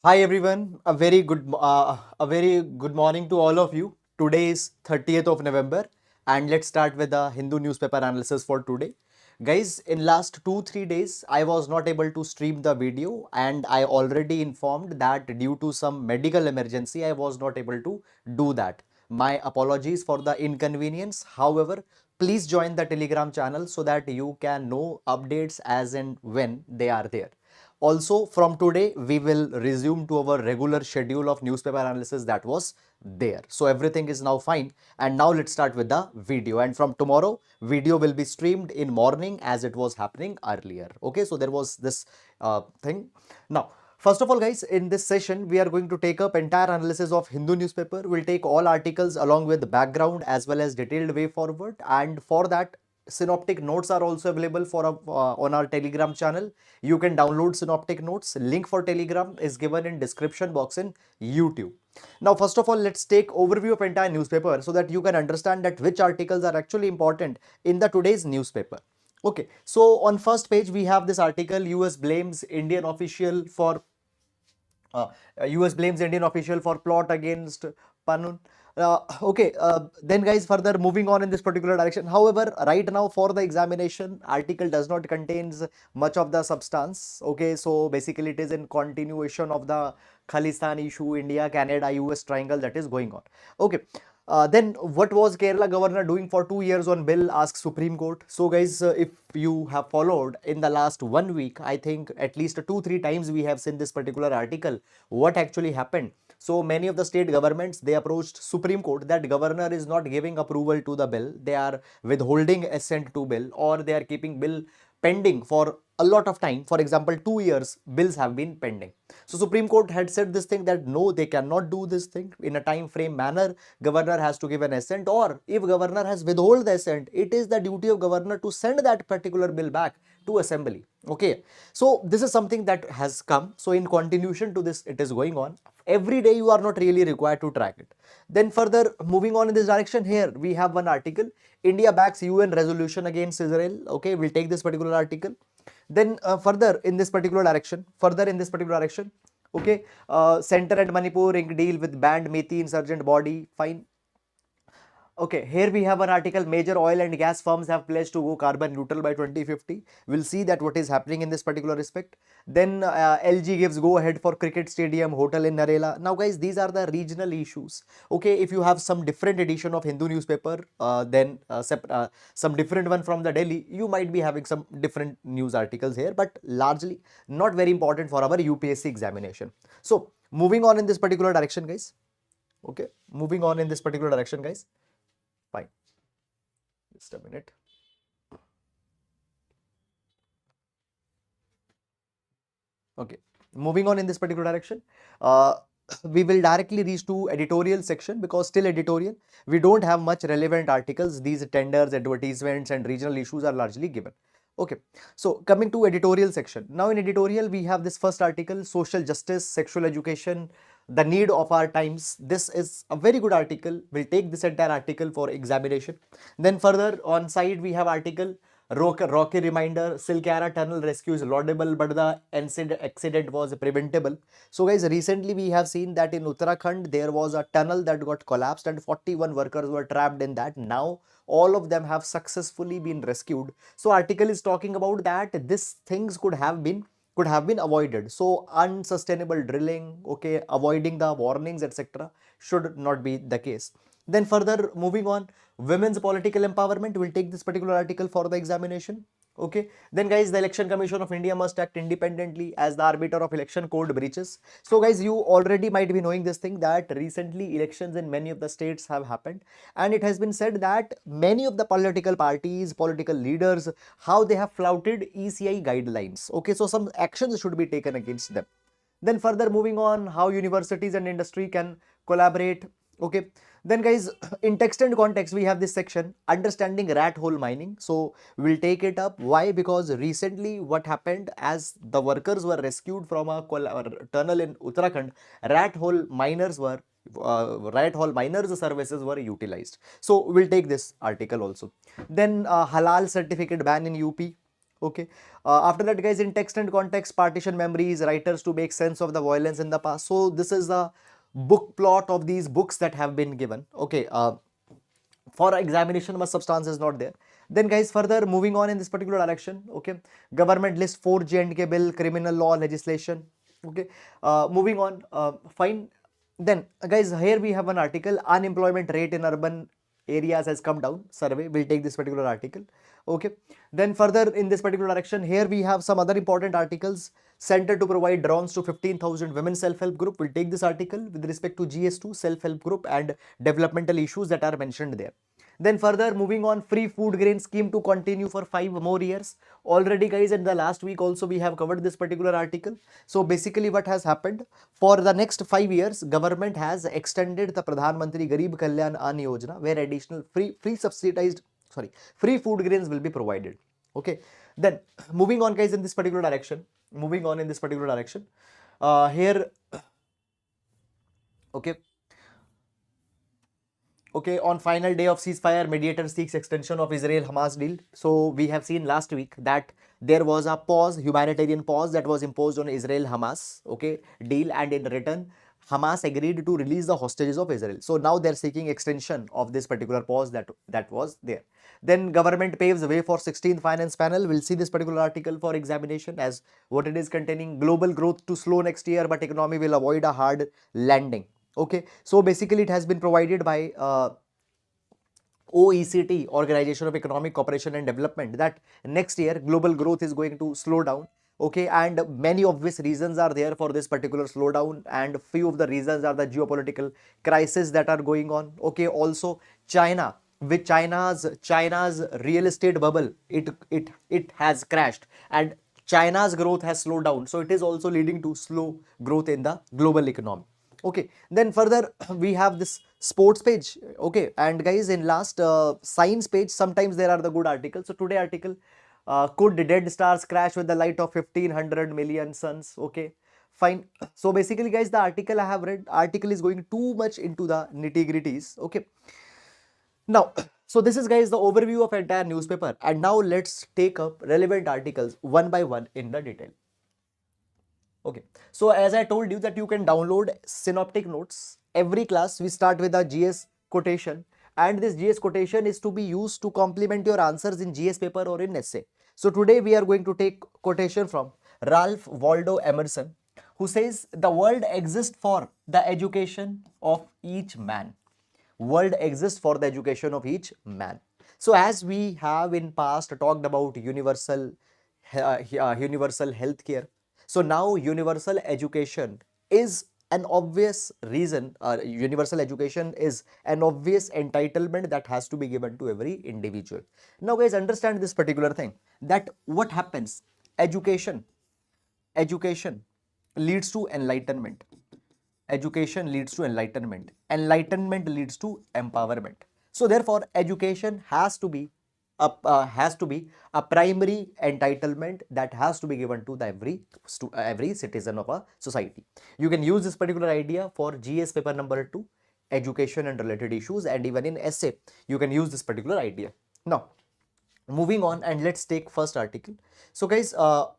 Hi everyone, a very good morning to all of you. Today is 30th of November and let's start with the Hindu newspaper analysis for today. Guys, in last 2-3 days I was not able to stream the video and I already informed that due to some medical emergency I was not able to do that. My apologies for the inconvenience. However, please join the Telegram channel so that you can know updates as and when they are there. Also, from today, we will resume to our regular schedule of newspaper analysis that was there. So everything is now fine. And now let's start with the video. And from tomorrow, video will be streamed in morning as it was happening earlier. Okay, so there was this thing. Now, first of all, guys, in this session, we are going to take up entire analysis of Hindu newspaper. We'll take all articles along with background as well as detailed way forward. And for that, synoptic notes are also available for on our Telegram channel. You can download synoptic notes. Link for Telegram is given in description box in YouTube. Now, first of all, let's take overview of entire newspaper so that you can understand that which articles are actually important in the today's newspaper. Okay, so on first page we have this article: US blames Indian official for US blames Indian official for plot against Panun. Then guys, further moving on in this particular direction. However, right now for the examination, article does not contains much of the substance. Okay, so basically it is in continuation of the Khalistan issue, India, Canada, US triangle that is going on. Okay. Then what was Kerala governor doing for 2 years on bill, asks Supreme Court. So guys, if you have followed in the last 1 week, I think at least 2-3 times we have seen this particular article. What actually happened? So many of the state governments, they approached Supreme Court that governor is not giving approval to the bill. They are withholding assent to bill, or they are keeping bill pending for a lot of time. For example, 2 years bills have been pending. So Supreme Court had said this thing that no, they cannot do this thing in a time frame manner. Governor has to give an assent, or if governor has withhold the assent, it is the duty of governor to send that particular bill back to assembly. Okay, so this is something that has come. So in continuation to this, it is going on. Every day you are not really required to track it. Then further moving on in this direction, here we have one article: India backs UN resolution against Israel. Okay, we'll take this particular article. Then further in this particular direction, okay, Center and Manipur ink deal with banned Methi insurgent body. Fine. Okay, here we have an article: major oil and gas firms have pledged to go carbon neutral by 2050. We'll see that what is happening in this particular respect. Then LG gives go ahead for cricket stadium, hotel in Narela. Now guys, these are the regional issues. Okay, if you have some different edition of Hindu newspaper, then some different one from the Delhi, you might be having some different news articles here, but largely not very important for our UPSC examination. So moving on in this particular direction, guys. Okay, moving on in this particular direction, guys. Fine. Just a minute. Okay. Moving on in this particular direction. We will directly reach to editorial section, because still editorial, we don't have much relevant articles. These tenders, advertisements and regional issues are largely given. Okay, so coming to editorial section. Now in editorial, we have this first article: social justice, sexual education, the need of our times. This is a very good article. We'll take this entire article for examination. Then further on side, we have article: Rocky reminder, Silkara tunnel rescue is laudable, but the accident was preventable. So guys, recently we have seen that in Uttarakhand, there was a tunnel that got collapsed and 41 workers were trapped in that. Now, all of them have successfully been rescued. So article is talking about that this things could have been avoided. So unsustainable drilling, okay, avoiding the warnings, etc., should not be the case. Then further moving on, women's political empowerment. Will take this particular article for the examination. Okay, then guys, the Election Commission of India must act independently as the arbiter of election code breaches. So guys, you already might be knowing this thing that recently elections in many of the states have happened, and it has been said that many of the political parties, political leaders, how they have flouted ECI guidelines. Okay, so some actions should be taken against them. Then further moving on, how universities and industry can collaborate. Okay, then guys, in text and context, we have this section: understanding rat hole mining. So we'll take it up. Why? Because recently what happened, as the workers were rescued from a tunnel in Uttarakhand, rat hole miners services were utilized. So we'll take this article also. Then halal certificate ban in UP. Okay. After that, guys, in text and context, partition memories, writers to make sense of the violence in the past. So this is the book plot of these books that have been given. Okay. For examination, much substance is not there. Then, guys, further moving on in this particular direction. Okay. Government list 4 J&K bill, criminal law legislation. Okay. Moving on. Fine. Then, guys, here we have an article. Unemployment rate in urban areas has come down. Survey. We'll take this particular article. Okay. Then further in this particular direction, here we have some other important articles. Center to provide drones to 15,000 women self-help group. We'll take this article with respect to GS2 self-help group and developmental issues that are mentioned there. Then further moving on, free food grain scheme to continue for 5 more years. Already, guys, in the last week also we have covered this particular article. So basically what has happened, for the next 5 years, government has extended the Pradhan Mantri Garib Kalyan Ann Yojana, where additional free food grains will be provided. Okay. Then moving on, guys, in this particular direction, here, okay. Okay, on final day of ceasefire, mediator seeks extension of Israel-Hamas deal. So we have seen last week that there was a pause, humanitarian pause that was imposed on Israel-Hamas, okay, deal, and in return, Hamas agreed to release the hostages of Israel. So now they're seeking extension of this particular pause that was there. Then government paves the way for 16th finance panel. We'll see this particular article for examination as what it is containing. Global growth to slow next year, but economy will avoid a hard landing. Okay, so basically it has been provided by OECD, Organization of Economic Cooperation and Development, that next year global growth is going to slow down. Okay, and many obvious reasons are there for this particular slowdown, and few of the reasons are the geopolitical crisis that are going on. Okay, also China, with China's real estate bubble, it has crashed, and China's growth has slowed down, so it is also leading to slow growth in the global economy. Okay, then further we have this sports page. Okay, and guys, in last science page, sometimes there are the good articles. So today article, could dead stars crash with the light of 1500 million suns? Okay, fine. So basically, guys, the article I have read, article is going too much into the nitty gritties. Okay, now, so this is, guys, the overview of entire newspaper, and now let's take up relevant articles one by one in the detail. Okay, so as I told you that you can download synoptic notes. Every class we start with a GS quotation, and this GS quotation is to be used to complement your answers in GS paper or in essay. So today we are going to take quotation from Ralph Waldo Emerson, who says the world exists for the education of each man. World exists for the education of each man. So as we have in past talked about universal health care, so now universal education is an obvious reason, universal education is an obvious entitlement that has to be given to every individual. Now, guys, understand this particular thing, that what happens, education leads to enlightenment. Education leads to enlightenment. Enlightenment leads to empowerment. So therefore, education has to be a primary entitlement that has to be given to every citizen of a society. You can use this particular idea for GS paper number 2, education and related issues, and even in essay you can use this particular idea. Now, moving on, and let's take first article. So guys,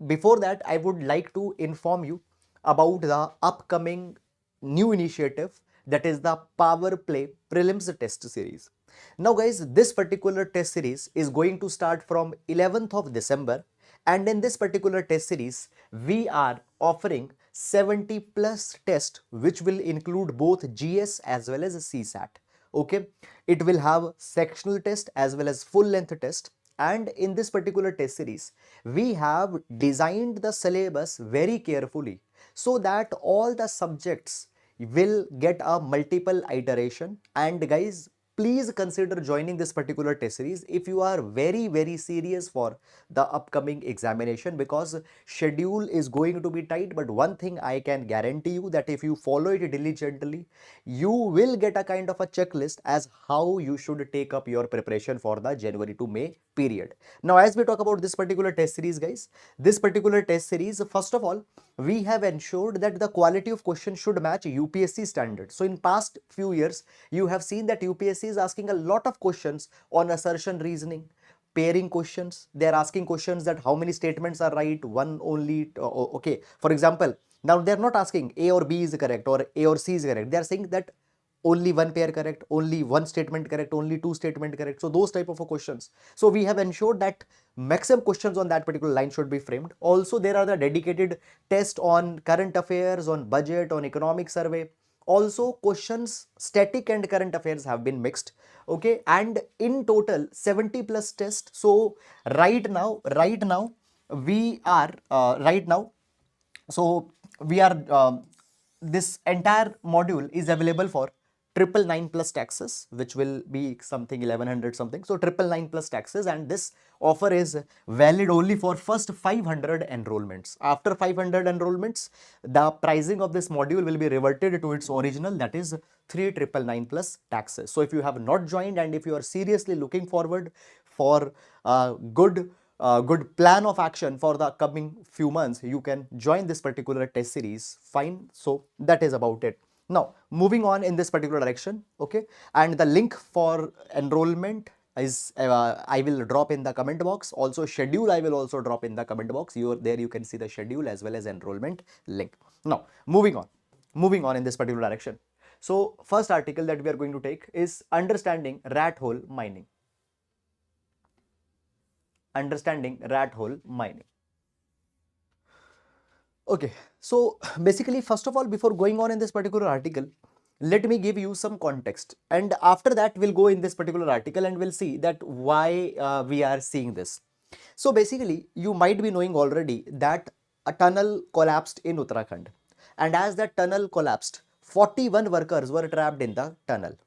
before that, I would like to inform you about the upcoming new initiative, that is the Power Play Prelims Test Series. Now guys, this particular test series is going to start from 11th of December, and in this particular test series we are offering 70 plus tests which will include both GS as well as CSAT. Okay, it will have sectional test as well as full length test, and in this particular test series we have designed the syllabus very carefully so that all the subjects will get a multiple iteration. And guys, please consider joining this particular test series if you are very serious for the upcoming examination, because schedule is going to be tight. But one thing I can guarantee you, that if you follow it diligently, you will get a kind of a checklist as how you should take up your preparation for the January to May period. Now, as we talk about this particular test series, guys, this particular test series, first of all, we have ensured that the quality of question should match UPSC standards. So in past few years, you have seen that UPSC is asking a lot of questions on assertion reasoning, pairing questions. They are asking questions that how many statements are right, one only. Okay, for example, now they are not asking A or B is correct or A or C is correct. They are saying that only one pair correct, only one statement correct, only two statement correct. So those type of questions. So we have ensured that maximum questions on that particular line should be framed. Also, there are the dedicated test on current affairs, on budget, on economic survey. Also, questions static and current affairs have been mixed. Okay, and in total 70 plus tests. So right now we are right now so we are this entire module is available for 999 plus taxes, which will be something 1100 something. So 999 plus taxes, and this offer is valid only for first 500 enrollments. After 500 enrollments, the pricing of this module will be reverted to its original, that is 3999 plus taxes. So if you have not joined and if you are seriously looking forward for good plan of action for the coming few months, you can join this particular test series. Fine. So that is about it. Now moving on in this particular direction. Okay, and the link for enrollment is I will drop in the comment box. Also schedule I will also drop in the comment box. There you can see the schedule as well as enrollment link. Now moving on in this particular direction. So first article that we are going to take is understanding rat hole mining. Understanding rat hole mining. Okay, so basically, first of all, before going on in this particular article, let me give you some context, and after that we'll go in this particular article and we'll see that why we are seeing this. So basically, you might be knowing already that a tunnel collapsed in Uttarakhand, and as that tunnel collapsed, 41 workers were trapped in the tunnel.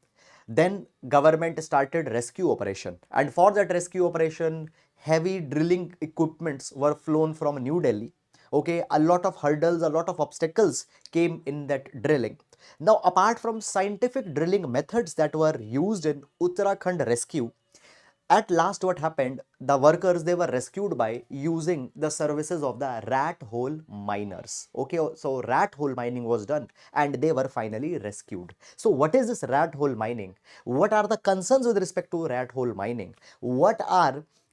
Then government started rescue operation, and for that rescue operation, heavy drilling equipments were flown from New Delhi. Okay, a lot of hurdles, a lot of obstacles came in that drilling. Now, apart from scientific drilling methods that were used in Uttarakhand rescue, at last what happened, the workers, they were rescued by using the services of the rat hole miners. Okay, so rat hole mining was done and they were finally rescued. So what is this rat hole mining? What are the concerns with respect to rat hole mining? What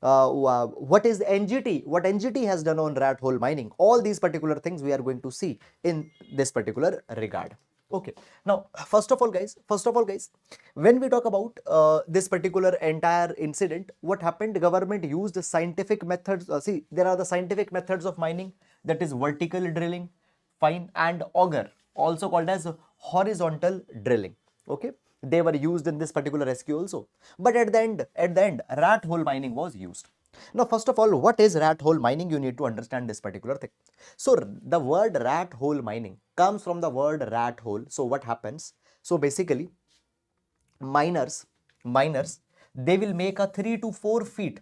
is NGT? What NGT has done on rat hole mining? All these particular things we are going to see in this particular regard. Okay, now first of all guys, when we talk about this particular entire incident, what happened, government used scientific methods. See, there are the scientific methods of mining, that is vertical drilling, fine, and auger, also called as horizontal drilling. Okay, they were used in this particular rescue also, but at the end rat hole mining was used. Now, first of all, what is rat hole mining? You need to understand this particular thing. So the word rat hole mining comes from the word rat hole. So what happens? So basically, miners, they will make a 3 to 4 feet.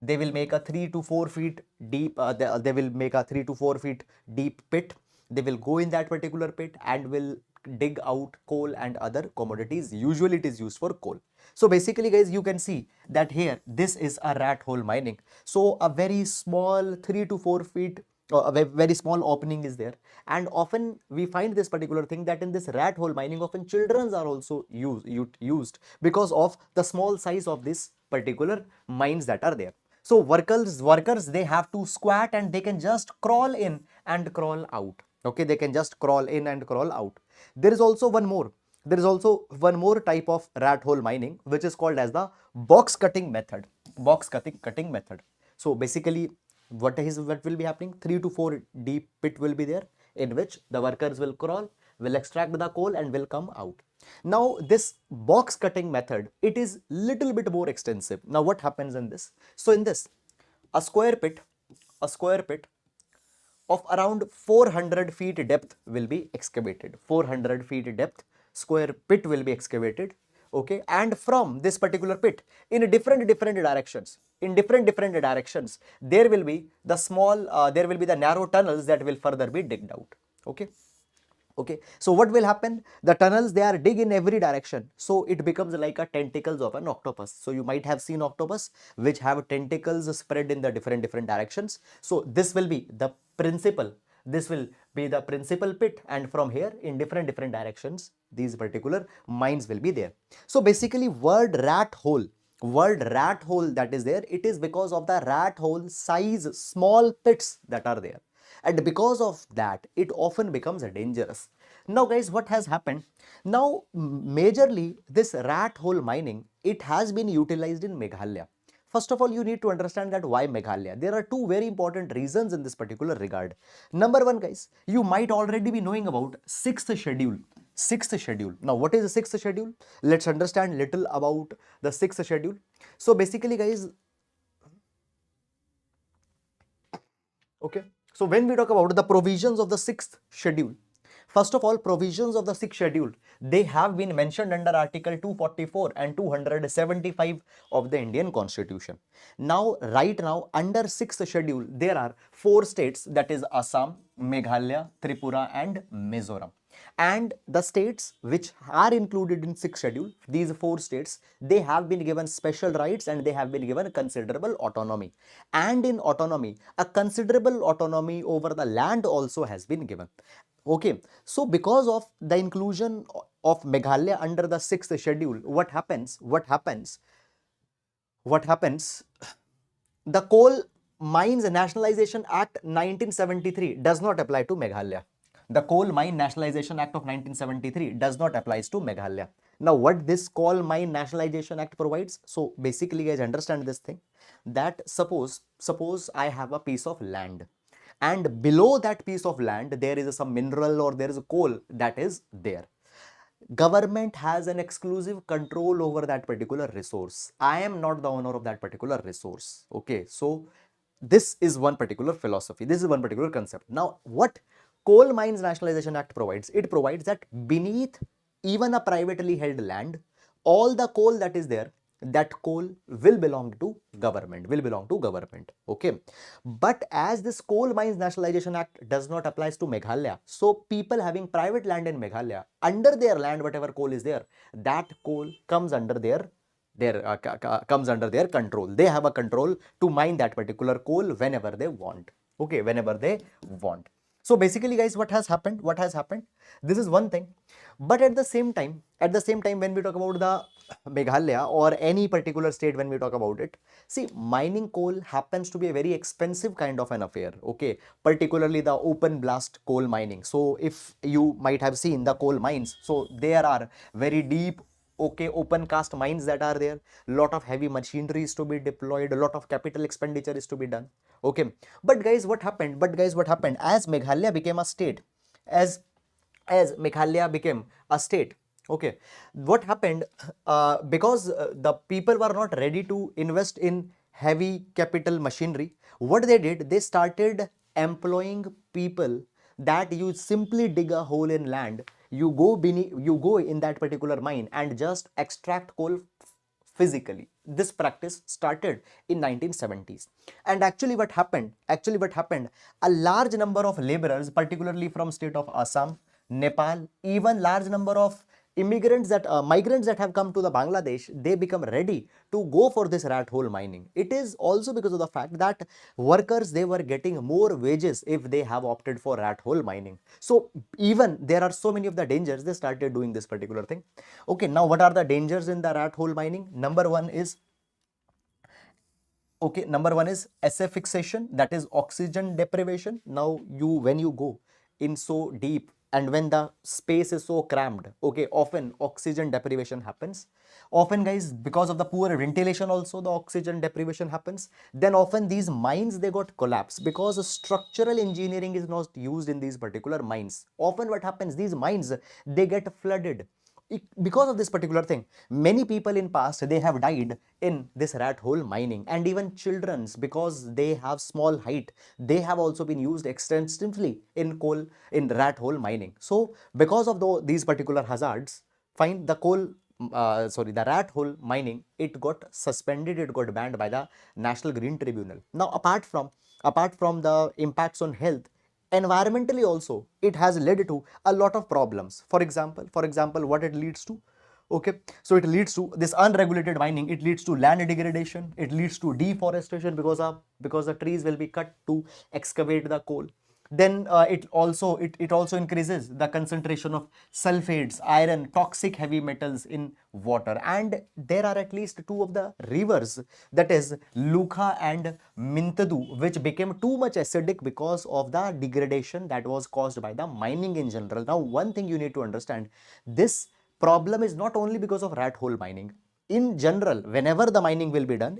They will make a 3 to 4 feet deep. They will make a 3 to 4 feet deep pit. They will go in that particular pit and will dig out coal and other commodities. Usually it is used for coal. So basically guys, you can see that here, this is a rat hole mining. So a very small 3 to 4 feet, a very small opening is there. And often we find this particular thing that in this rat hole mining, often children are also used because of the small size of this particular mines that are there. So workers, they have to squat and they can just crawl in and crawl out. Okay, they can just crawl in and crawl out. There is also one more. There is also one more type of rat hole mining, which is called as the box cutting method. Box cutting method. So basically, what will be happening? 3 to 4 deep pit will be there, in which the workers will crawl, will extract the coal and will come out. Now this box cutting method, it is little bit more extensive. Now what happens in this? So in this, a square pit of around 400 feet depth will be excavated. 400 feet depth square pit will be excavated. Okay, and from this particular pit, in different directions, there will be the narrow tunnels that will further be digged out. Okay, so what will happen? The tunnels, they are dig in every direction, so it becomes like a tentacles of an octopus. So you might have seen octopus which have tentacles spread in the different directions. So this will be the principal pit, and from here in different directions, these particular mines will be there. So basically, word rat hole word rat hole that is there, it is because of the rat hole size small pits that are there, and because of that it often becomes dangerous. Now guys, what has happened now, majorly this rat hole mining, it has been utilized in Meghalaya. First of all, you need to understand that why Meghalaya. There are two very important reasons in this particular regard. Number one, guys, you might already be knowing about sixth schedule. Sixth schedule. Now, what is the sixth schedule? Let's understand little about the sixth schedule. So basically, guys, okay. So when we talk about the provisions of the sixth schedule, first of all, provisions of the sixth schedule, they have been mentioned under Article 244 and 275 of the Indian Constitution. Now, right now, under sixth schedule, there are four states, that is Assam, Meghalaya, Tripura, and Mizoram. And the states which are included in sixth schedule, these four states, they have been given special rights and they have been given considerable autonomy. And in autonomy, a considerable autonomy over the land also has been given. Okay, so because of the inclusion of Meghalaya under the sixth schedule, what happens? The Coal Mines Nationalization Act 1973 does not apply to Meghalaya. The Coal Mine Nationalization Act of 1973 does not apply to Meghalaya. Now, what this Coal Mine Nationalization Act provides? So, basically, guys, understand this thing, that suppose I have a piece of land, and below that piece of land there is some mineral or there is a coal that is there. Government has an exclusive control over that particular resource. I am not the owner of that particular resource. Okay, so this is one particular philosophy, this is one particular concept. Now, what Coal Mines Nationalization Act provides, it provides that beneath even a privately held land, all the coal that is there, that coal will belong to government, okay. But as this Coal Mines Nationalization Act does not apply to Meghalaya, so people having private land in Meghalaya, under their land whatever coal is there, that coal comes under their control. They have a control to mine that particular coal whenever they want, okay, whenever they want. So basically, guys, what has happened, this is one thing. But at the same time, when we talk about the Meghalaya or any particular state, when we talk about it, see, mining coal happens to be a very expensive kind of an affair, okay, particularly the open blast coal mining. So if you might have seen the coal mines, so there are very deep, okay, open cast mines that are there, lot of heavy machinery is to be deployed, a lot of capital expenditure is to be done, okay. But guys, what happened, as Meghalaya became a state, as Meghalaya became a state, okay, what happened, because the people were not ready to invest in heavy capital machinery, what they did, they started employing people, that you simply dig a hole in land, you go in that particular mine and just extract coal physically. This practice started in 1970s. And actually what happened, a large number of laborers, particularly from state of Assam, Nepal, even large number of migrants that have come to the Bangladesh, they become ready to go for this rat hole mining. It is also because of the fact that workers, they were getting more wages if they have opted for rat hole mining. So even there are so many of the dangers, they started doing this particular thing. Okay, now what are the dangers in the rat hole mining? Number one is asphyxiation, that is oxygen deprivation. Now when you go in so deep and when the space is so cramped, okay, often oxygen deprivation happens. Often, guys, because of the poor ventilation also the oxygen deprivation happens. Then often these mines, they got collapsed because structural engineering is not used in these particular mines. Often what happens, these mines, they get flooded. Because of this particular thing, many people in past, they have died in this rat hole mining. And even children's, because they have small height, they have also been used extensively in rat hole mining. So because of these particular hazards, find the the rat hole mining, it got suspended, it got banned by the National Green Tribunal. Now apart from the impacts on health, environmentally also it has led to a lot of problems. For example, what it leads to, okay, so it leads to this unregulated mining, it leads to land degradation, it leads to deforestation, because the trees will be cut to excavate the coal. Then it also increases the concentration of sulfates, iron, toxic heavy metals in water. And there are at least two of the rivers, that is Lukha and Mintadu, which became too much acidic because of the degradation that was caused by the mining in general. Now, one thing you need to understand, this problem is not only because of rat hole mining. In general, whenever the mining will be done,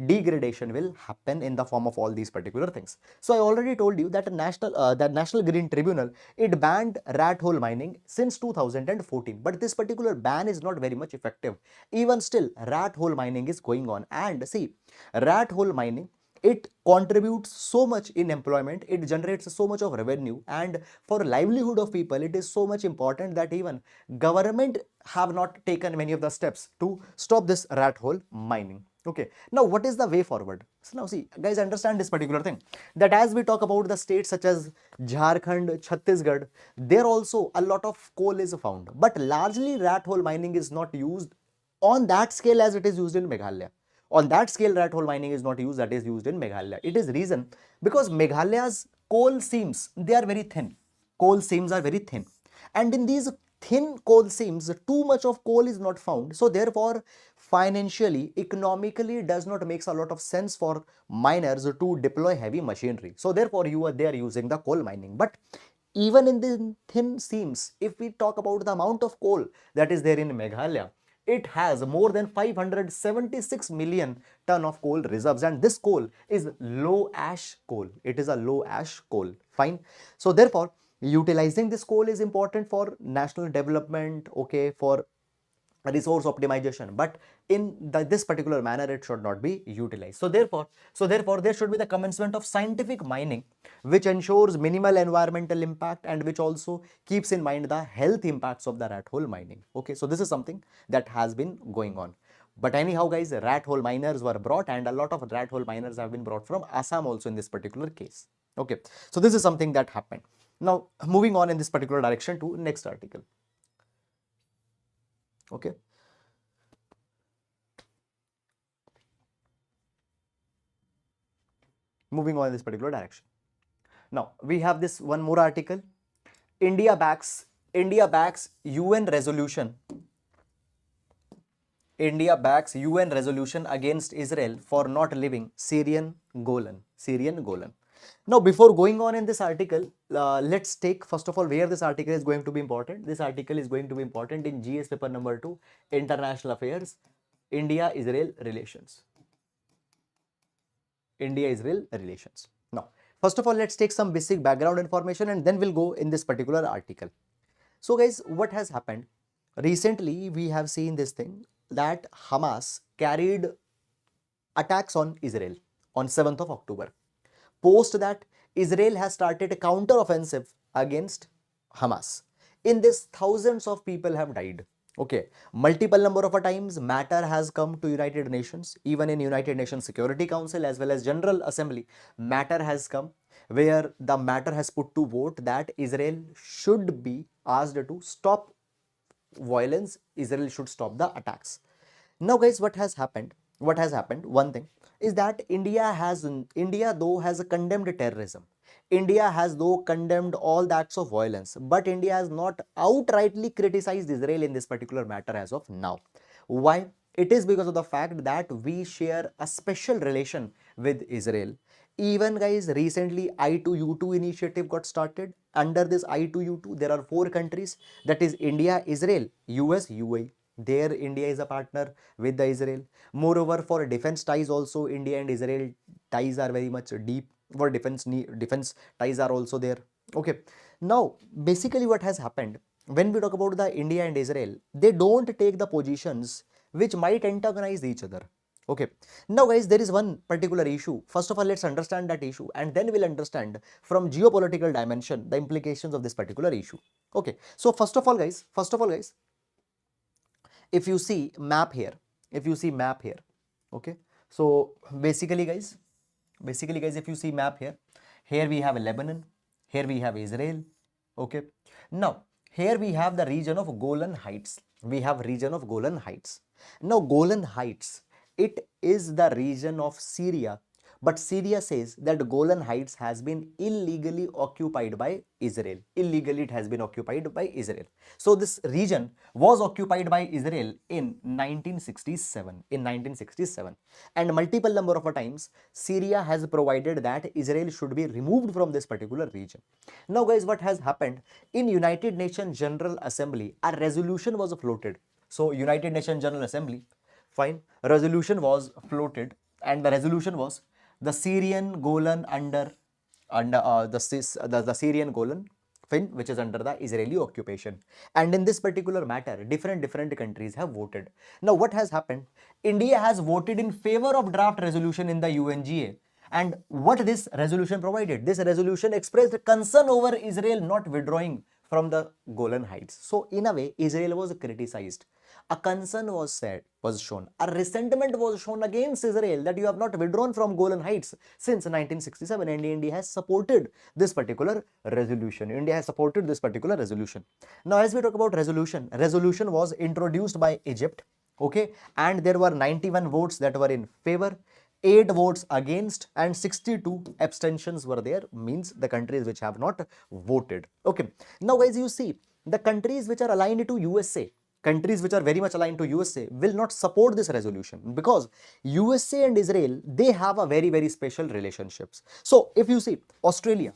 degradation will happen in the form of all these particular things. So I already told you that National Green Tribunal, it banned rat hole mining since 2014, but this particular ban is not very much effective. Even still, rat hole mining is going on. And see, rat hole mining, it contributes so much in employment, it generates so much of revenue, and for livelihood of people, it is so much important that even government have not taken many of the steps to stop this rat hole mining. Okay, now what is the way forward? So now see, guys, understand this particular thing, that as we talk about the states such as Jharkhand, Chhattisgarh, there also a lot of coal is found, but largely rat hole mining is not used on that scale as it is used in Meghalaya. On that scale, rat hole mining is not used that is used in Meghalaya. It is reason because Meghalaya's coal seams, they are very thin. Coal seams are very thin. And in these thin coal seams, too much of coal is not found. So therefore, financially, economically, it does not make a lot of sense for miners to deploy heavy machinery. So therefore, they are using the coal mining. But even in the thin seams, if we talk about the amount of coal that is there in Meghalaya, it has more than 576 million ton of coal reserves, and this coal is low ash coal. It is a low ash coal. Fine. So therefore, utilizing this coal is important for national development, okay, for resource optimization, but in this particular manner it should not be utilized. So therefore there should be the commencement of scientific mining, which ensures minimal environmental impact and which also keeps in mind the health impacts of the rat hole mining. Okay, so this is something that has been going on. But anyhow, guys, rat hole miners were brought, and a lot of rat hole miners have been brought from Assam also in this particular case. Okay, so this is something that happened. Now moving on in this particular direction to next article. Okay, moving on in this particular direction. Now we have this one more article. India backs UN resolution. India backs UN resolution against Israel for not leaving Syrian Golan. Syrian Golan. Now, before going on in this article, let's take first of all where this article is going to be important. This article is going to be important in GS paper number 2, International Affairs, India-Israel relations. India-Israel relations. Now, first of all, let's take some basic background information and then we'll go in this particular article. So guys, what has happened? Recently, we have seen this thing that Hamas carried attacks on Israel on 7th of October. Post that, Israel has started a counter-offensive against Hamas. In this, thousands of people have died. Okay, multiple number of times matter has come to United Nations, even in United Nations Security Council as well as General Assembly, matter has come where the matter has put to vote that Israel should be asked to stop violence, Israel should stop the attacks. Now guys, what has happened? One thing is that India though has condemned terrorism. India has though condemned all the acts of violence, but India has not outrightly criticized Israel in this particular matter as of now. Why? It is because of the fact that we share a special relation with Israel. Even guys, recently I2U2 initiative got started. Under this I2U2, there are 4 countries, that is India, Israel, US, UAE. There India is a partner with the Israel. Moreover, for defense ties also, India and Israel ties are very much deep. For defense ties are also there. Okay, now basically what has happened, when we talk about the India and Israel, they don't take the positions which might antagonize each other. Okay, now guys, there is one particular issue. First of all, let's understand that issue and then we'll understand from geopolitical dimension the implications of this particular issue. Okay, so first of all guys, if you see map here, okay, so basically guys, if you see map here we have Lebanon, here we have Israel. Okay, now here we have the region of Golan Heights. Now Golan Heights, it is the region of Syria, But Syria says that Golan Heights has been illegally occupied by Israel. Illegally it has been occupied by Israel. So this region was occupied by Israel in 1967. In 1967. And multiple number of times Syria has provided that Israel should be removed from this particular region. Now guys, what has happened? In United Nations General Assembly, a resolution was floated. So United Nations General Assembly, fine, resolution was floated, and the resolution was the Syrian Golan under the Syrian Golan, fine, which is under the Israeli occupation. And in this particular matter, different countries have voted. Now what has happened? India has voted in favor of draft resolution in the UNGA. And what this resolution provided? This resolution expressed concern over Israel not withdrawing from the Golan Heights. So in a way, Israel was criticized. A concern was shown. A resentment was shown against Israel that you have not withdrawn from Golan Heights since 1967, and India has supported this particular resolution. India has supported this particular resolution. Now, as we talk about resolution, resolution was introduced by Egypt, okay, and there were 91 votes that were in favor, 8 votes against, and 62 abstentions were there, means the countries which have not voted. Okay, now guys, you see the countries which are aligned to USA, countries which are very much aligned to USA will not support this resolution, because USA and Israel, they have a very special relationships. So if you see Australia,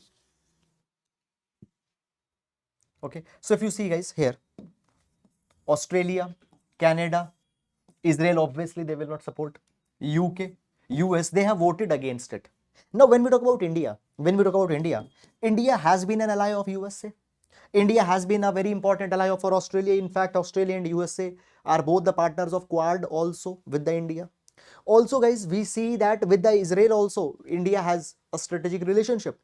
okay, so if you see guys here, Australia, Canada, Israel, obviously they will not support. UK, US, they have voted against it. Now when we talk about India, India has been an ally of USA. India has been a very important ally for Australia. In fact, Australia and USA are both the partners of Quad also with the India. Also guys, we see that with the Israel also, India has a strategic relationship.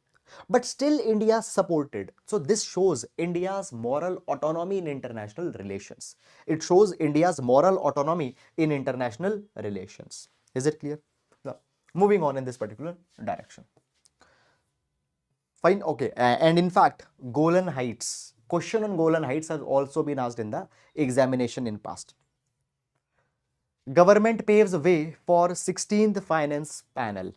But still India supported. So this shows India's moral autonomy in international relations. It shows India's moral autonomy in international relations. Is it clear? Now, moving on in this particular direction. Fine, okay. And in fact, Golan Heights, question on Golan Heights has also been asked in the examination in past. Government paves way for 16th Finance Panel.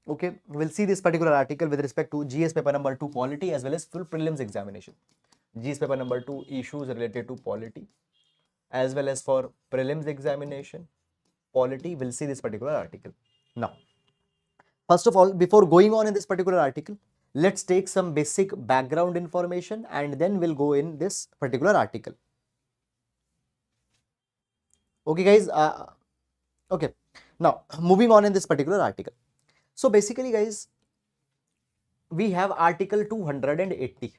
Okay, we'll see this particular article with respect to GS paper number 2 polity as well as full prelims examination. GS paper number 2 issues related to polity as well as for prelims examination, polity, we'll see this particular article. Now, first of all, before going on in this particular article, let's take some basic background information and then we'll go in this particular article. Okay guys, okay, now moving on in this particular article. So basically guys, we have article 280.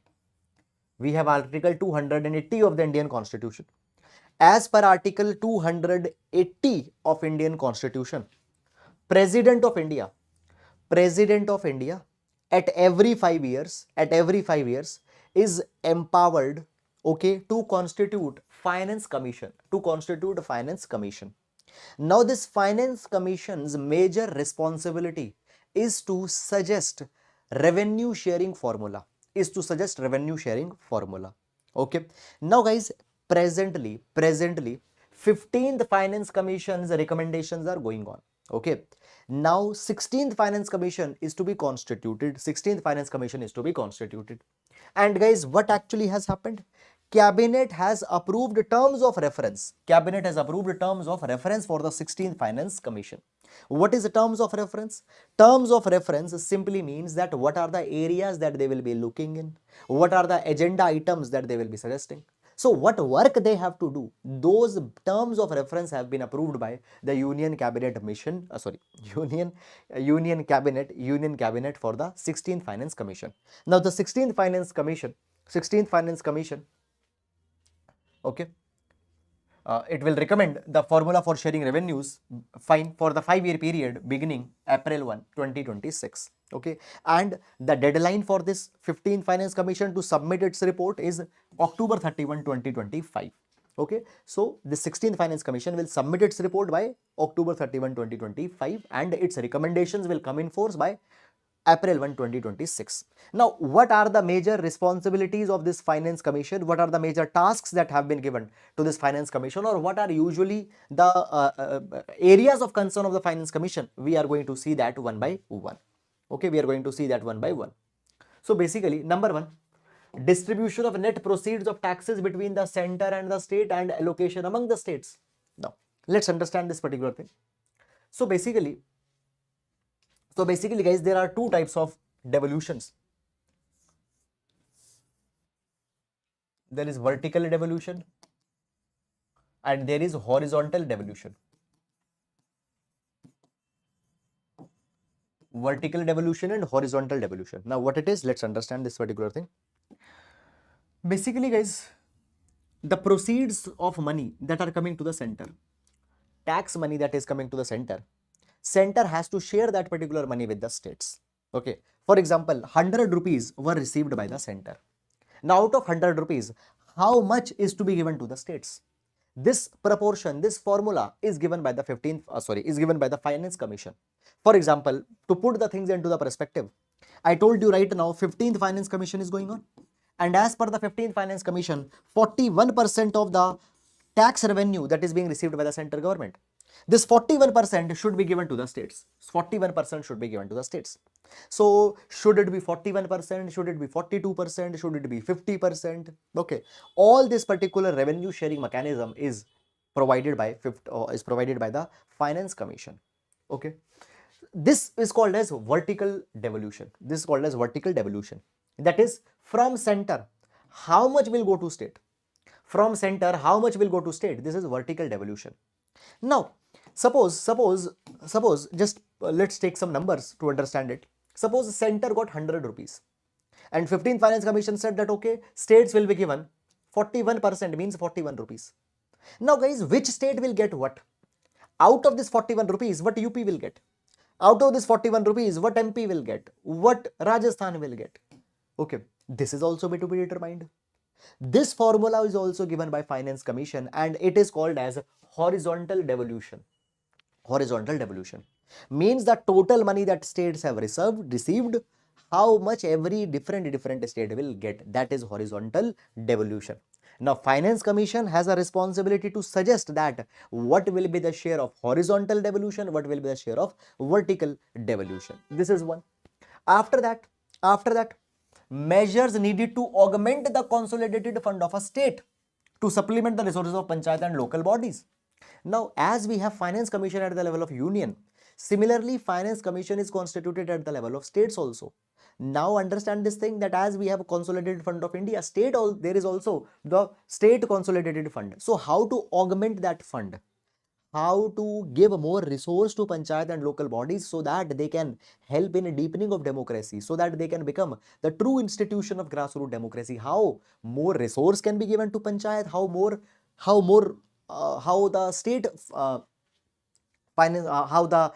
We have article 280 of the Indian Constitution. As per article 280 of Indian Constitution, President of India at every 5 years is empowered, okay, to constitute finance commission, Now this finance commission's major responsibility is to suggest revenue sharing formula, okay. Now guys, presently 15th Finance Commission's recommendations are going on, okay. Now 16th Finance Commission is to be constituted. And guys, what actually has happened? Cabinet has approved terms of reference. For the 16th Finance Commission. What is the terms of reference? Terms of reference simply means that what are the areas that they will be looking in, what are the agenda items that they will be suggesting. So what work they have to do, those terms of reference have been approved by the Union Cabinet Mission, Union Cabinet for the 16th Finance Commission. Now the 16th Finance Commission, okay, it will recommend the formula for sharing revenues, fine, for the 5-year period beginning April 1, 2026. Okay, and the deadline for this 15th Finance Commission to submit its report is October 31, 2025. Okay, so the 16th Finance Commission will submit its report by October 31, 2025, and its recommendations will come in force by April 1, 2026. Now, what are the major responsibilities of this Finance Commission? What are the major tasks that have been given to this Finance Commission, or what are usually the areas of concern of the Finance Commission? We are going to see that one by one. Okay, we are going to see that one by one. So basically, number one, distribution of net proceeds of taxes between the center and the state and allocation among the states. Now, let's understand this particular thing. So basically, guys, there are two types of devolutions. There is vertical devolution and there is horizontal devolution. Vertical devolution and horizontal devolution. Now, what it is, let's understand this particular thing. Basically, guys, the proceeds of money that are coming to the center, tax money that is coming to the center has to share that particular money with the states. Okay. For example, 100 rupees were received by the center. Now, out of 100 rupees, how much is to be given to the states? This proportion, this formula is given by the Finance Commission. For example, to put the things into the perspective, I told you right now, 15th Finance Commission is going on. And as per the 15th Finance Commission, 41% of the tax revenue that is being received by the central government, this 41% should be given to the states. 41% should be given to the states. So, should it be 41%? Should it be 42%? Should it be 50%? Okay. All this particular revenue sharing mechanism is provided by the Finance Commission. Okay. This is called as vertical devolution. This is called as vertical devolution. That is, from center, how much will go to state? From center, how much will go to state? This is vertical devolution. Now, suppose just let's take some numbers to understand it. Suppose center got 100 rupees and 15th Finance Commission said that okay, states will be given 41%, means 41 rupees. Now guys, which state will get what? Out of this 41 rupees, what UP will get? Out of this 41 rupees, what MP will get? What Rajasthan will get? Okay, this is also to be determined. This formula is also given by Finance Commission and it is called as horizontal devolution. Horizontal devolution means the total money that states have received, how much every different state will get. That is horizontal devolution. Now, Finance Commission has a responsibility to suggest that what will be the share of horizontal devolution, what will be the share of vertical devolution. This is one. After that, measures needed to augment the consolidated fund of a state to supplement the resources of panchayat and local bodies. Now, as we have Finance Commission at the level of union, similarly, Finance Commission is constituted at the level of states also. Now, understand this thing, that as we have a consolidated fund of India, there is also the state consolidated fund. So, how to augment that fund? How to give more resource to panchayat and local bodies so that they can help in a deepening of democracy, so that they can become the true institution of grassroots democracy. How more resource can be given to panchayat? How the state finance, how the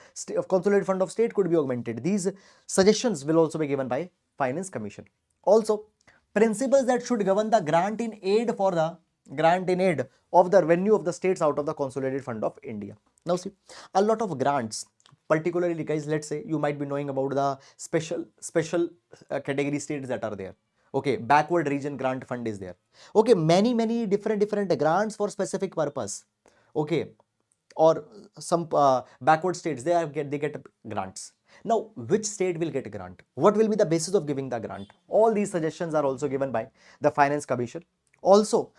consolidated fund of state could be augmented. These suggestions will also be given by Finance Commission. Also, principles that should govern the grant in aid of the revenue of the states out of the consolidated fund of India. Now see, a lot of grants, particularly guys, let's say you might be knowing about the special category states that are there. Okay, backward region grant fund is there. Okay, many different grants for specific purpose. Okay, or some backward states, they get grants. Now, which state will get a grant? What will be the basis of giving the grant? All these suggestions are also given by the Finance Commission. Also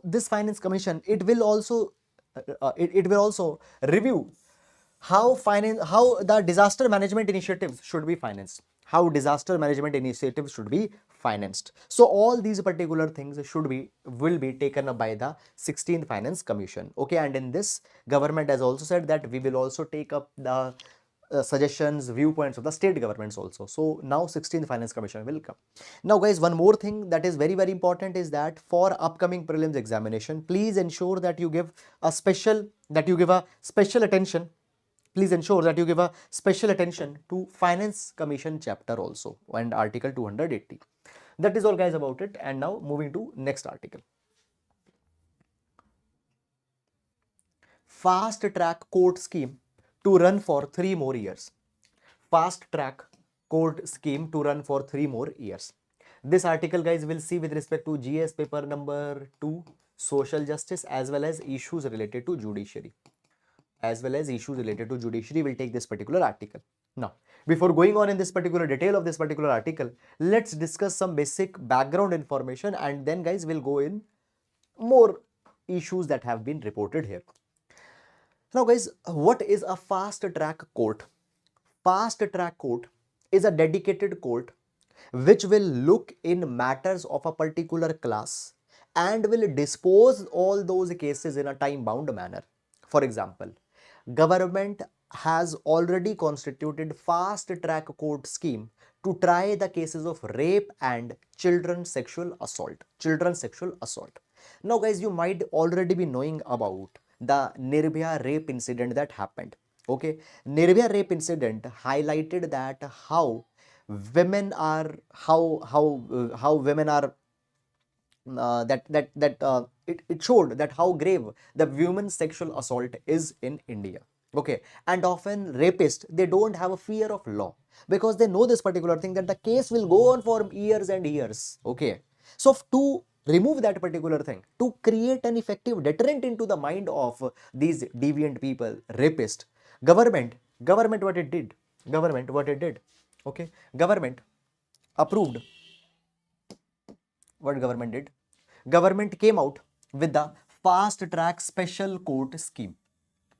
this Finance Commission, it will also review how the disaster management initiatives should be financed. How disaster management initiatives should be financed. So all these particular things will be taken up by the 16th Finance Commission. Okay, and in this, government has also said that we will also take up the suggestions, viewpoints of the state governments also. So now 16th Finance Commission will come. Now guys, one more thing that is very important is that for upcoming prelims examination, please ensure that you give a special attention. Please ensure that you give a special attention to Finance Commission chapter also and Article 280. That is all guys about it. And now moving to next article. Fast track court scheme to run for 3 more years. Fast track court scheme to run for 3 more years. This article, guys, will see with respect to GS paper number 2, social justice, as well as issues related to judiciary. We'll take this particular article. Now, before going on in this particular detail of this particular article, let's discuss some basic background information, and then, guys, we'll go in more issues that have been reported here. Now, guys, what is a fast track court? Fast track court is a dedicated court which will look in matters of a particular class and will dispose all those cases in a time bound manner. For example, government has already constituted fast track court scheme to try the cases of rape and children sexual assault. Now, guys, you might already be knowing about the Nirbhaya rape incident that happened. Okay, Nirbhaya rape incident highlighted that how women are it showed that how grave the women's sexual assault is in India. Okay, and often rapists, they don't have a fear of law because they know this particular thing, that the case will go on for years and years. Okay, so to remove that particular thing, to create an effective deterrent into the mind of these deviant people, rapists, government what it did, okay, government approved. What government did? Government came out with the fast track special court scheme.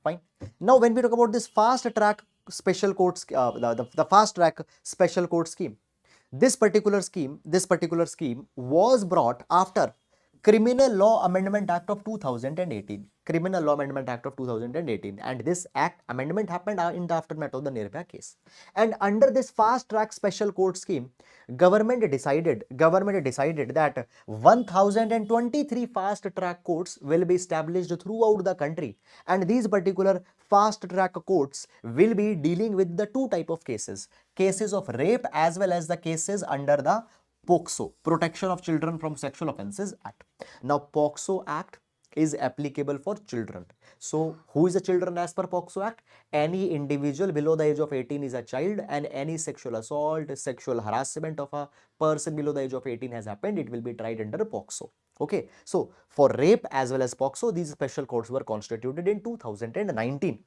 Fine. Now, when we talk about this fast track special court, the fast track special court scheme, this particular scheme was brought after Criminal Law Amendment Act of 2018. And this act amendment happened in the aftermath of the Nirbhaya case. And under this fast track special court scheme, government decided that 1023 fast track courts will be established throughout the country, and these particular fast track courts will be dealing with the two type of cases of rape as well as the cases under the POCSO, Protection of Children from Sexual Offences Act. Now, POCSO Act is applicable for children. So, who is a children as per POCSO Act? Any individual below the age of 18 is a child, and any sexual assault, sexual harassment of a person below the age of 18 has happened, it will be tried under POCSO. Okay, so for rape as well as POCSO, these special courts were constituted in 2019.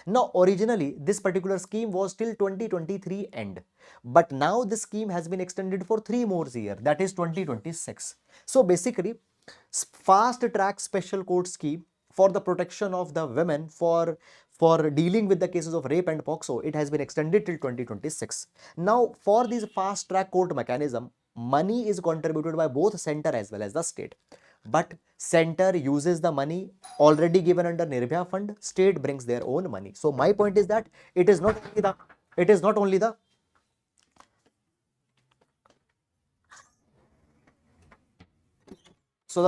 Now, originally, this particular scheme was till 2023 end, but now this scheme has been extended for 3 more years, that is 2026. So, basically, fast track special court scheme for the protection of the women for dealing with the cases of rape and POCSO, it has been extended till 2026. Now, for this fast track court mechanism, money is contributed by both center as well as the state. But center uses the money already given under Nirbhaya fund, state brings their own money. So my point is that it is not only the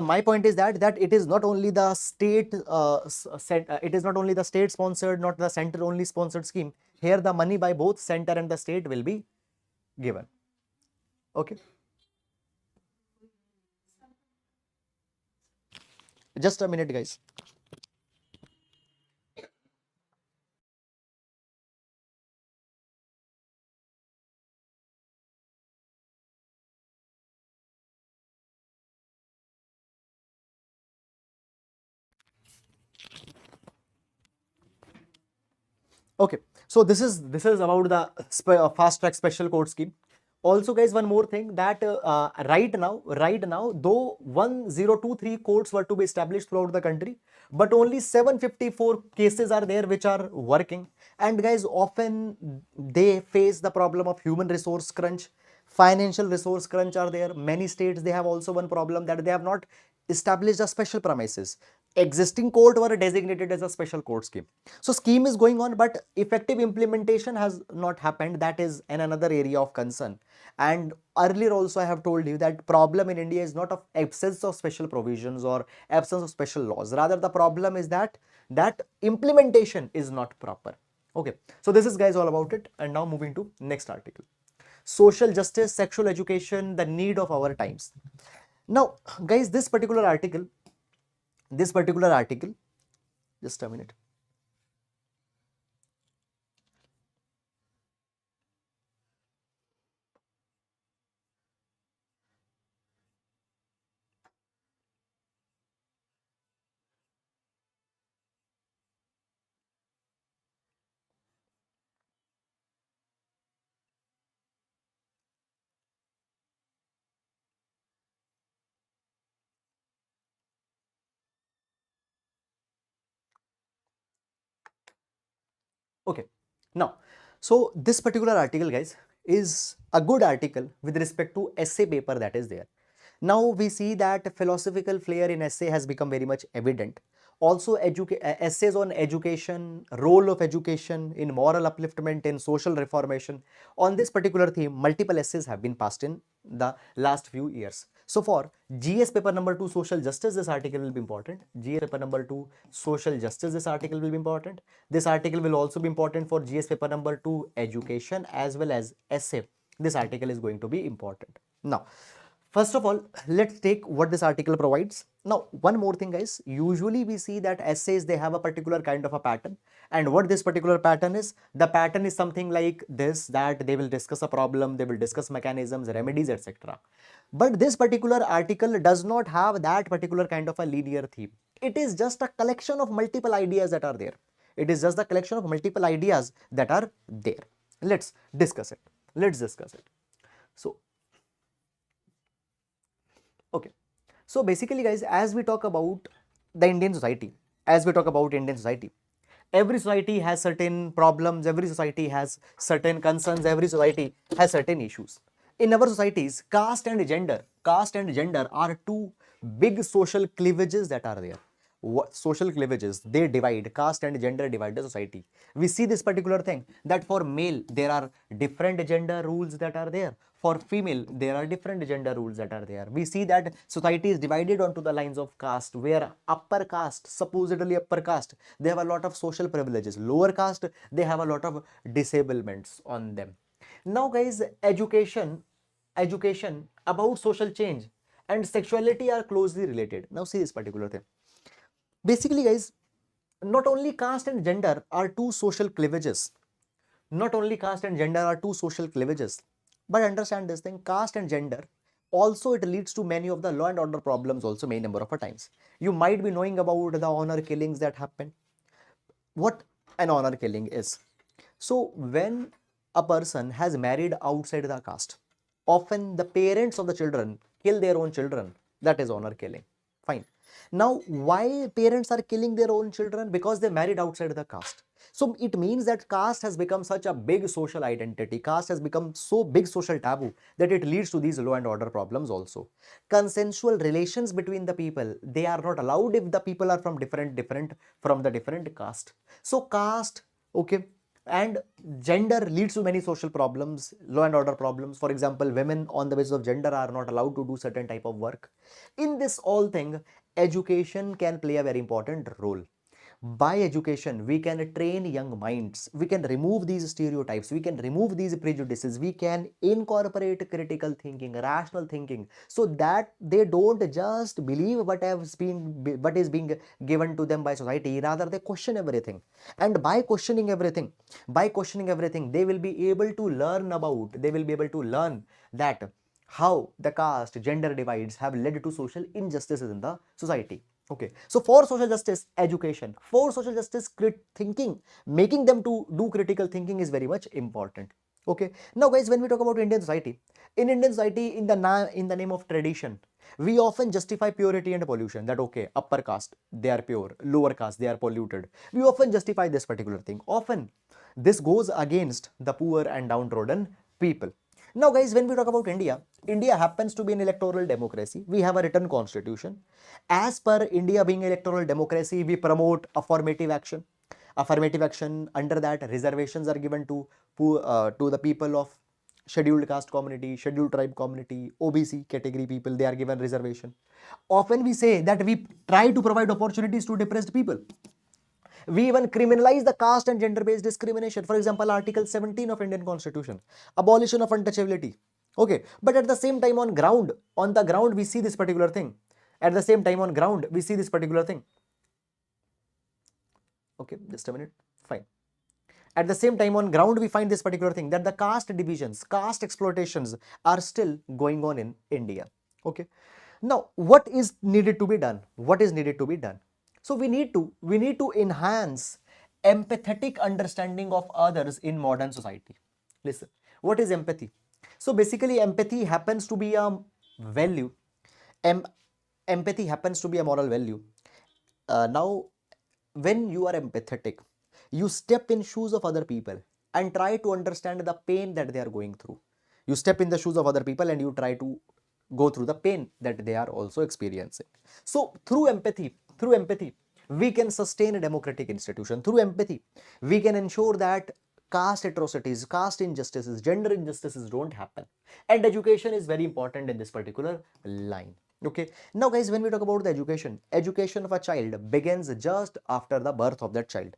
my point is that it is not only the state it is not only the state sponsored, not the center only sponsored scheme. Here the money by both center and the state will be given. Okay, just a minute, guys. Okay, so this is about the fast track special court scheme. Also, guys, one more thing, that right now, though 1023 courts were to be established throughout the country, but only 754 cases are there which are working. And guys, often they face the problem of human resource crunch, financial resource crunch are there. Many states, they have also one problem, that they have not established a special premises. Existing court were designated as a special court scheme. So scheme is going on, but effective implementation has not happened. That is another area of concern. And earlier also I have told you that problem in India is not of absence of special provisions or absence of special laws. Rather, the problem is that implementation is not proper. Okay, so this is, guys, all about it. And now moving to next article. Social justice, sexual education, the need of our times. Now, guys, this particular article, just a minute. Okay, now, so this particular article, guys, is a good article with respect to essay paper that is there. Now we see that philosophical flair in essay has become very much evident. Also, essays on education, role of education in moral upliftment, in social reformation. On this particular theme, multiple essays have been passed in the last few years. So for GS paper number 2 social justice, this article will be important. GS paper number 2 social justice, this article will be important. This article will also be important for GS paper number 2 education as well as essay. This article is going to be important. Now, first of all, let's take what this article provides. Now, one more thing, guys. Usually we see that essays, they have a particular kind of a pattern. And what this particular pattern is, the pattern is something like this, that they will discuss a problem, they will discuss mechanisms, remedies, etc. But this particular article does not have that particular kind of a linear theme. It is just a collection of multiple ideas that are there. It is just the collection of multiple ideas that are there. Let's discuss it. Let's discuss it. So, okay. So basically, guys, as we talk about the Indian society, every society has certain problems, every society has certain concerns, every society has certain issues. In our societies, caste and gender are two big social cleavages that are there. What social cleavages, they divide, caste and gender divide the society. We see this particular thing, that for male there are different gender rules that are there, for female there are different gender rules that are there. We see that society is divided onto the lines of caste, where upper caste, supposedly upper caste, they have a lot of social privileges, lower caste, they have a lot of disablements on them. Now guys, education about social change and sexuality are closely related. Now see this particular thing. Basically, guys, not only caste and gender are two social cleavages, not only caste and gender are two social cleavages, but understand this thing, caste and gender, also it leads to many of the law and order problems also many number of times. You might be knowing about the honor killings that happen. What an honor killing is. So when a person has married outside the caste, often the parents of the children kill their own children. That is honor killing. Fine. Now, why parents are killing their own children? Because they married outside the caste. So it means that caste has become such a big social identity. Caste has become so big social taboo that it leads to these law and order problems also. Consensual relations between the people, they are not allowed if the people are from different caste. So caste, okay, and gender leads to many social problems, law and order problems. For example, women on the basis of gender are not allowed to do certain type of work. In this all thing, education can play a very important role. By education, we can train young minds, we can remove these stereotypes, we can remove these prejudices, we can incorporate critical thinking, rational thinking, so that they don't just believe what is being given to them by society, rather they question everything. And by questioning everything, they will be able to learn that how the caste gender divides have led to social injustices in the society. Okay, so for social justice, education, for social justice, thinking, making them to do critical thinking is very much important. Okay, now guys, when we talk about Indian society, in the name of tradition, we often justify purity and pollution. That okay, upper caste they are pure, lower caste they are polluted. We often justify this particular thing. Often, this goes against the poor and downtrodden people. Now guys, when we talk about India, India happens to be an electoral democracy. We have a written constitution. As per India being electoral democracy, we promote affirmative action. Affirmative action, under that reservations are given to the people of scheduled caste community, scheduled tribe community, OBC category people, they are given reservation. Often we say that we try to provide opportunities to depressed people. We even criminalize the caste and gender-based discrimination. For example, Article 17 of Indian Constitution, abolition of untouchability. Okay, but at the same time on the ground, we see this particular thing. At the same time on ground, we see this particular thing. Okay, just a minute. Fine. At the same time on ground, we find this particular thing, that the caste divisions, caste exploitations are still going on in India. Okay. Now, what is needed to be done? What is needed to be done? So we need to enhance empathetic understanding of others in modern society. Listen, what is empathy? So basically, empathy happens to be a value. Empathy happens to be a moral value. Now, when you are empathetic, You step in shoes of other people and try to understand the pain that they are going through. You step in the shoes of other people and you try to go through the pain that they are also experiencing. So through empathy, we can sustain a democratic institution. Through empathy, we can ensure that caste atrocities, caste injustices, gender injustices don't happen. And education is very important in this particular line. Okay. Now, guys, when we talk about the education of a child begins just after the birth of that child.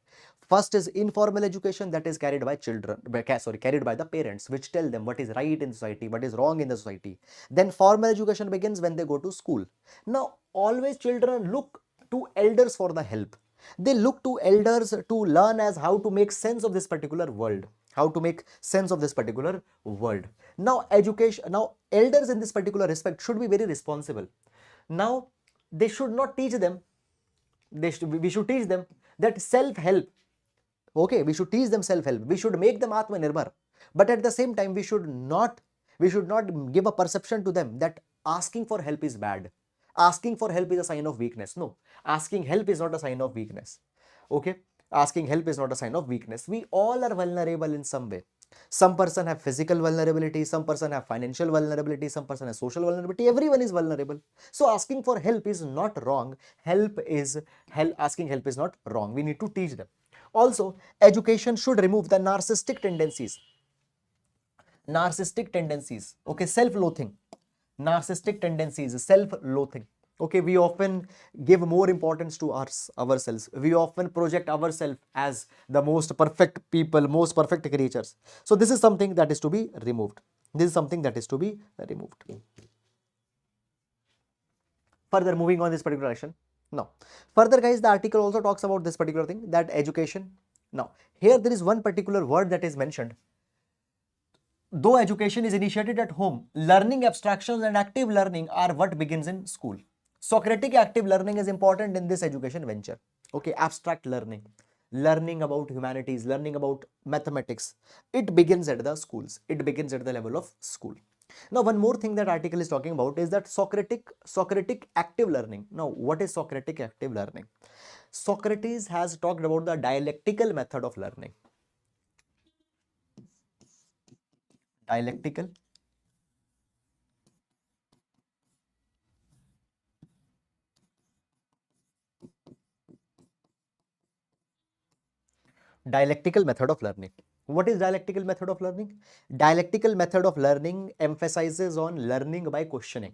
First is informal education, that is carried by carried by the parents, which tell them what is right in society, what is wrong in the society. Then formal education begins when they go to school. Now, always children look to elders for the help. They look to elders to learn as how to make sense of this particular world. How to make sense of this particular world. Now, elders in this particular respect should be very responsible. Now, they should not teach them. We should teach them that self-help. Okay, we should teach them self-help. We should make them Atmanirbhar. But at the same time, we should not give a perception to them that asking for help is bad. Asking for help is a sign of weakness. No, asking help is not a sign of weakness. Okay, asking help is not a sign of weakness. We all are vulnerable in some way. Some person have physical vulnerability, some person have financial vulnerability, some person has social vulnerability. Everyone is vulnerable. So asking for help is not wrong. Asking help is not wrong. We need to teach them. Also, education should remove the narcissistic tendencies. Okay, self-loathing. Narcissistic tendencies, self-loathing. Okay, we often give more importance to ourselves. We often project ourselves as the most perfect people, most perfect creatures. So this is something that is to be removed. Further, moving on this particular action. Now, further, guys, the article also talks about this particular thing, that education. Now, here there is one particular word that is mentioned. Though education is initiated at home, learning abstractions and active learning are what begins in school. Socratic active learning is important in this education venture. Okay, abstract learning, learning about humanities, learning about mathematics. It begins at the schools. It begins at the level of school. Now, one more thing that article is talking about is that Socratic active learning. Now, what is Socratic active learning? Socrates has talked about the dialectical method of learning. Dialectical method of learning. What is dialectical method of learning? Dialectical method of learning emphasizes on learning by questioning.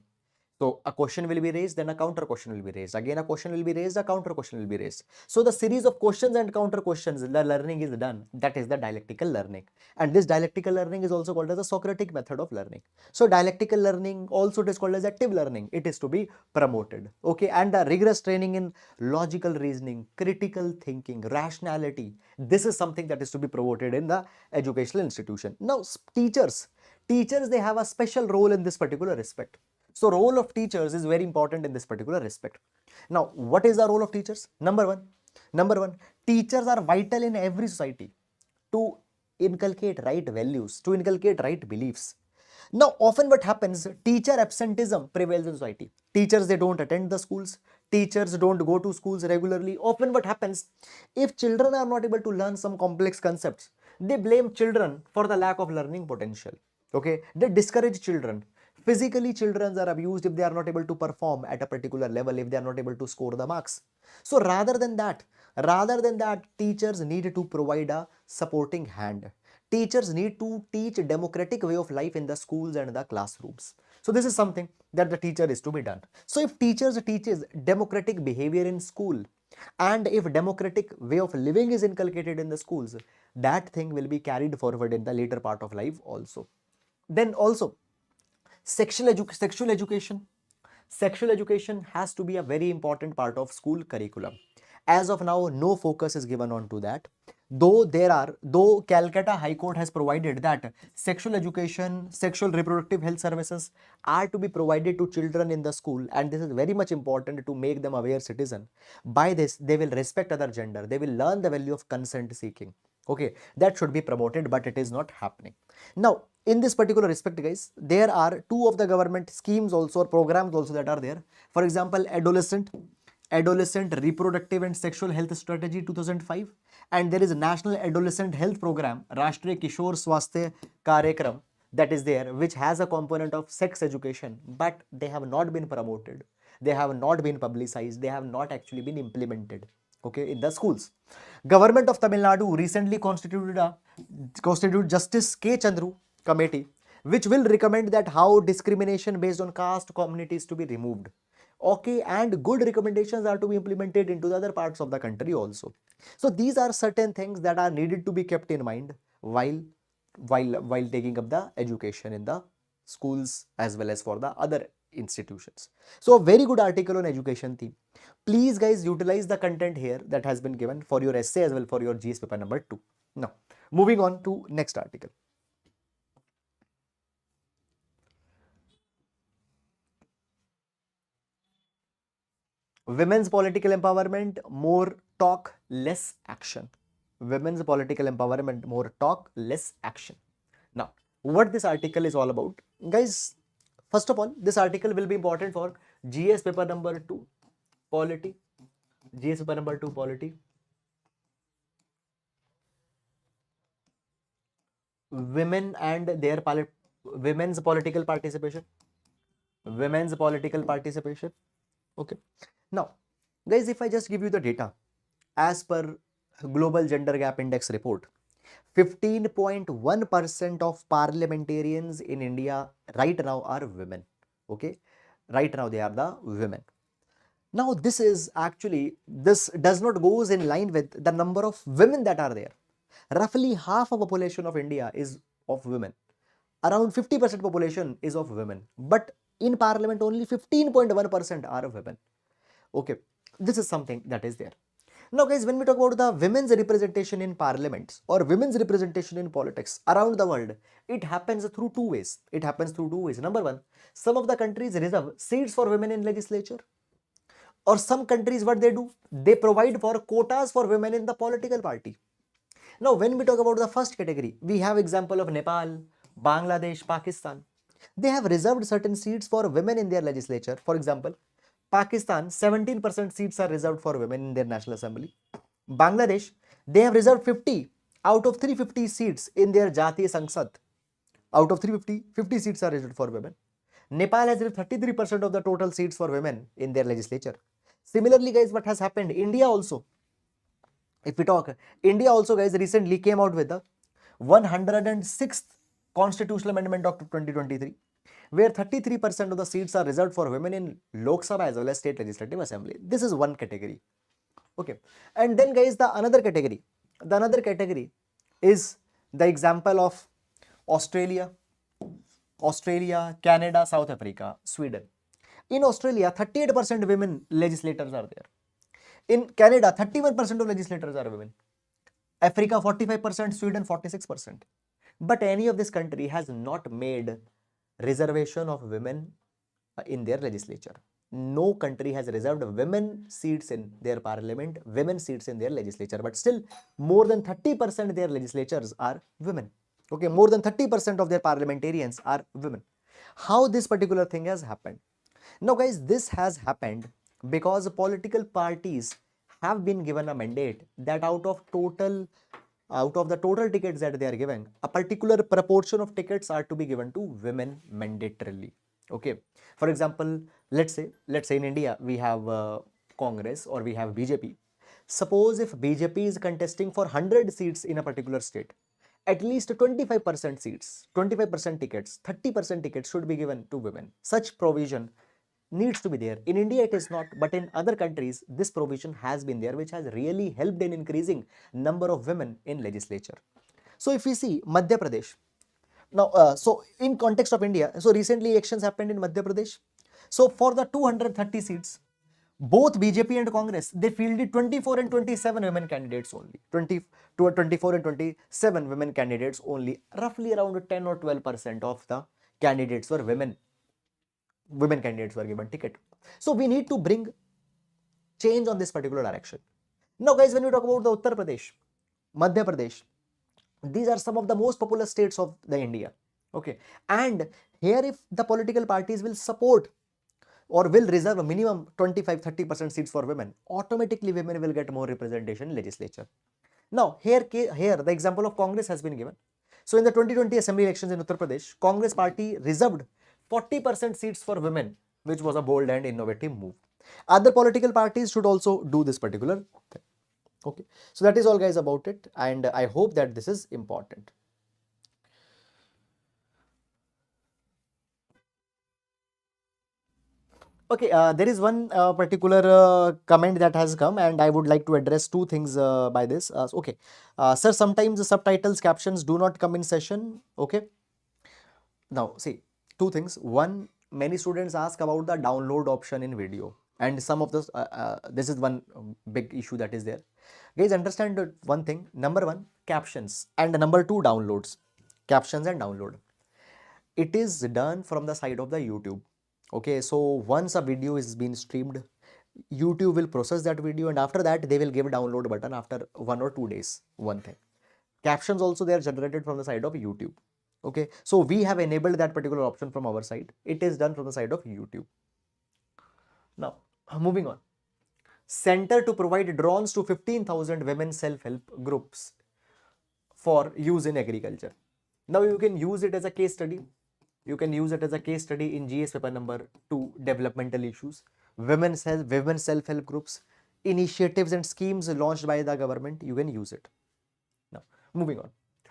So a question will be raised, then a counter question will be raised. Again, a question will be raised, a counter question will be raised. So the series of questions and counter questions, the learning is done. That is the dialectical learning. And this dialectical learning is also called as the Socratic method of learning. So dialectical learning also it is called as active learning. It is to be promoted. Okay, and the rigorous training in logical reasoning, critical thinking, rationality. This is something that is to be promoted in the educational institution. Now, teachers, they have a special role in this particular respect. So role of teachers is very important in this particular respect. Now, what is the role of teachers? Number one, teachers are vital in every society to inculcate right values, to inculcate right beliefs. Now, often what happens, teacher absenteeism prevails in society. Teachers, they don't attend the schools. Teachers don't go to schools regularly. Often what happens, if children are not able to learn some complex concepts, they blame children for the lack of learning potential. Okay, they discourage children. Physically, children are abused if they are not able to perform at a particular level, if they are not able to score the marks. So rather than that, teachers need to provide a supporting hand. Teachers need to teach a democratic way of life in the schools and the classrooms. So this is something that the teacher is to be done. So if teachers teaches democratic behavior in school, and if democratic way of living is inculcated in the schools, that thing will be carried forward in the later part of life also. Then also, sexual education has to be a very important part of school curriculum. As of now, no focus is given on to that. Though Calcutta High Court has provided that sexual education, sexual reproductive health services are to be provided to children in the school, and this is very much important to make them aware citizen. By this, they will respect other gender. They will learn the value of consent seeking. Okay, that should be promoted, but it is not happening. Now, in this particular respect, guys, there are two of the government schemes also, or programs also, that are there. For example, Adolescent Reproductive and Sexual Health Strategy 2005, and there is National Adolescent Health Program, Rashtriya Kishore Swasthya Karyakram, that is there, which has a component of sex education, but they have not been promoted, they have not been publicized, they have not actually been implemented, okay, in the schools. Government of Tamil Nadu recently constituted Justice K. Chandru committee, which will recommend that how discrimination based on caste communities to be removed. Okay, and good recommendations are to be implemented into the other parts of the country also. So these are certain things that are needed to be kept in mind while taking up the education in the schools as well as for the other institutions. So a very good article on education theme. Please guys utilize the content here that has been given for your essay as well for your GS paper number 2. Now moving on to next article. Women's political empowerment, more talk, less action. Women's political empowerment, more talk, less action. Now, what this article is all about, guys, first of all, this article will be important for GS paper number 2, polity. GS paper number 2, polity. Women and their women's political participation. Women's political participation. Okay. Now, guys, if I just give you the data, as per Global Gender Gap Index report, 15.1% of parliamentarians in India right now are women. Okay, right now they are the women. Now, this does not goes in line with the number of women that are there. Roughly half of population of India is of women. Around 50% population is of women, but in parliament only 15.1% are women. Okay, this is something that is there. Now guys, when we talk about the women's representation in parliaments or women's representation in politics around the world, it happens through two ways. It happens through two ways. Number one, some of the countries reserve seats for women in legislature, or some countries what they do, they provide for quotas for women in the political party. Now when we talk about the first category, we have example of Nepal, Bangladesh, Pakistan. They have reserved certain seats for women in their legislature. For example, Pakistan, 17% seats are reserved for women in their National Assembly. Bangladesh, they have reserved 50 out of 350 seats in their Jatiya Sangsad. Out of 350, 50 seats are reserved for women. Nepal has reserved 33% of the total seats for women in their legislature. Similarly, guys, what has happened? India also, if we talk, India also, guys, recently came out with the 106th Constitutional Amendment of 2023, where 33% of the seats are reserved for women in Lok Sabha as well as State Legislative Assembly. This is one category. Okay. And then guys, the another category is the example of Australia, Canada, South Africa, Sweden. In Australia, 38% women legislators are there. In Canada, 31% of legislators are women. Africa, 45%, Sweden, 46%. But any of this country has not made reservation of women in their legislature. No country has reserved women seats in their parliament, women seats in their legislature, but still more than 30% their legislatures are women. Okay, more than 30% of their parliamentarians are women. How this particular thing has happened? Now guys, this has happened because political parties have been given a mandate that out of the total tickets that they are giving, a particular proportion of tickets are to be given to women mandatorily. Okay, for example, let's say in India we have Congress or we have BJP. Suppose if BJP is contesting for 100 seats in a particular state, at least 25% seats, 25% tickets, 30% tickets should be given to women. Such provision needs to be there. In India it is not, but in other countries this provision has been there, which has really helped in increasing number of women in legislature. So if we see Madhya Pradesh, now so in context of India, so recently elections happened in Madhya Pradesh. So for the 230 seats, both BJP and Congress, they fielded 24 and 27 women candidates only. 24 and 27 women candidates only. Roughly around 10 or 12% of the candidates were women. Women candidates were given ticket. So we need to bring change on this particular direction. Now guys, when we talk about the Uttar Pradesh, Madhya Pradesh, these are some of the most populous states of the India. Okay, and here if the political parties will support or will reserve a minimum 25-30% seats for women, automatically women will get more representation in legislature. Now, here the example of Congress has been given. So, in the 2020 assembly elections in Uttar Pradesh, Congress party reserved 40% seats for women, which was a bold and innovative move. Other political parties should also do this particular thing. Okay, so that is all, guys, about it, and I hope that this is important. Okay, there is one particular comment that has come, and I would like to address two things by this. Okay, sir, sometimes the subtitles captions do not come in session. Okay, now see, two things. One, many students ask about the download option in video, and some of this this is one big issue that is there. Guys, understand that one thing. Number one, captions, and number two, downloads. Captions and download. It is done from the side of the YouTube. Okay, so once a video is being streamed, YouTube will process that video, and after that they will give a download button after 1 or 2 days. One thing. Captions also, they are generated from the side of YouTube. Okay, so we have enabled that particular option from our side. It is done from the side of YouTube. Now, moving on. Center to provide drones to 15,000 women self-help groups for use in agriculture. Now you can use it as a case study. You can use it as a case study in GS paper number 2, developmental issues, women self-help groups, initiatives and schemes launched by the government. You can use it. Now, moving on.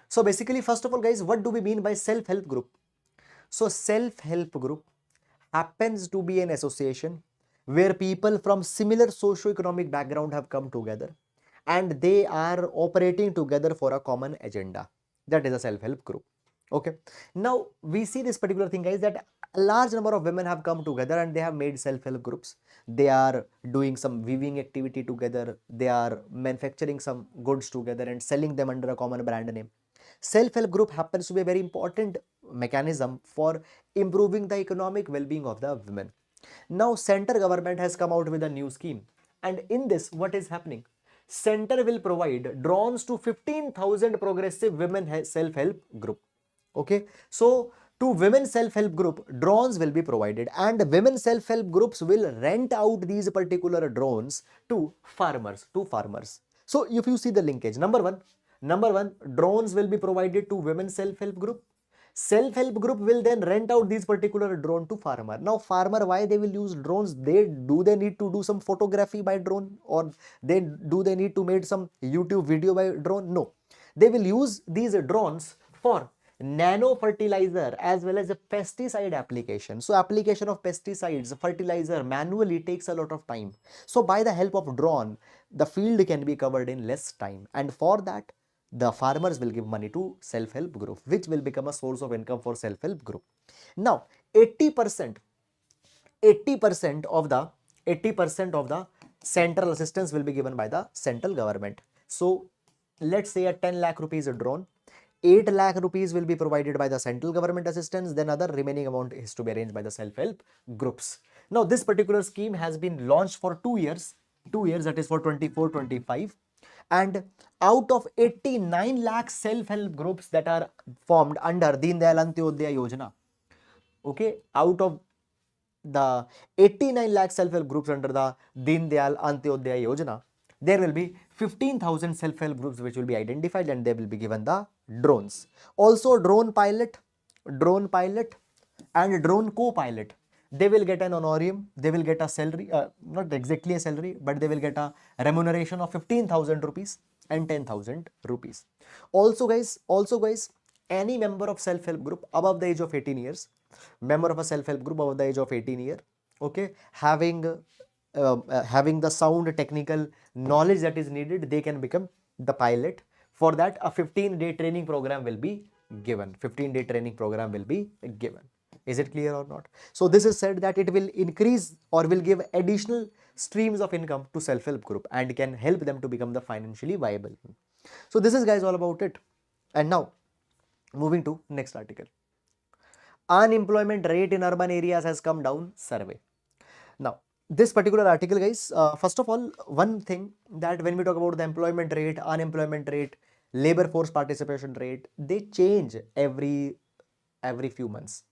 So basically, first of all, guys, what do we mean by self-help group? So self-help group happens to be an association where people from similar socio-economic background have come together and they are operating together for a common agenda. That is a self-help group. Okay, now we see this particular thing, guys, that a large number of women have come together and they have made self-help groups. They are doing some weaving activity together. They are manufacturing some goods together and selling them under a common brand name. Self-help group happens to be a very important mechanism for improving the economic well-being of the women. Now, center government has come out with a new scheme, and in this, what is happening? Center will provide drones to 15,000 progressive women self-help group. Okay, so to women self-help group, drones will be provided, and women self-help groups will rent out these particular drones to farmers. So if you see the linkage, number one, drones will be provided to women self-help group. Self-help group will then rent out these particular drone to farmer. Now farmer, why they will use drones? They need to do some photography by drone, or they need to make some YouTube video by drone? No, they will use these drones for nano fertilizer as well as a pesticide application. So application of pesticides, fertilizer manually takes a lot of time. So by the help of drone, the field can be covered in less time, and for that the farmers will give money to self-help group, which will become a source of income for self-help group. Now 80% of the central assistance will be given by the central government. So let's say a 10 lakh rupees a drone, 8 lakh rupees will be provided by the central government assistance, then other remaining amount is to be arranged by the self-help groups. Now this particular scheme has been launched for 2 years, that is for 24-25, and out of 89 lakh self-help groups that are formed under Deen Dayal Antyodaya Yojana, okay, out of the 89 lakh self-help groups under the Deen Dayal Antyodaya Yojana, there will be 15,000 self-help groups which will be identified, and they will be given the drones. Also drone pilot and drone co-pilot, they will get an honorarium, they will get a salary, not exactly a salary, but they will get a remuneration of 15,000 rupees and 10,000 rupees. Also guys, any member of self-help group above the age of 18 years, okay, having the sound technical knowledge that is needed, they can become the pilot. For that, a 15-day training program will be given. Is it clear or not? So this is said that it will increase or will give additional streams of income to self-help group and can help them to become the financially viable. So this is, guys, all about it. And now moving to next article. Unemployment rate in urban areas has come down survey. Now this particular article, guys, first of all, one thing that when we talk about the employment rate, unemployment rate, labor force participation rate, they change every few months.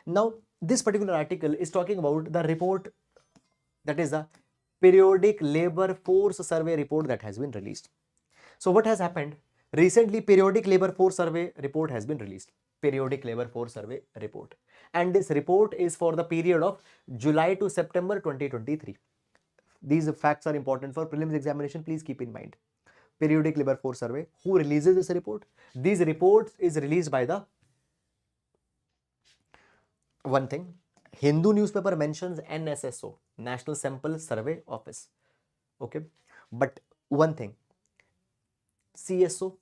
Now this particular article is talking about the report, that is the periodic labor force survey report that has been released. So what has happened? Recently, periodic labor force survey report has been released. Periodic labor force survey report. And this report is for the period of July to September 2023. These facts are important for prelims examination. Please keep in mind. Periodic labor force survey. Who releases this report? These reports is released by the one thing. Hindu newspaper mentions NSSO, National Sample Survey Office. Okay. But one thing. CSO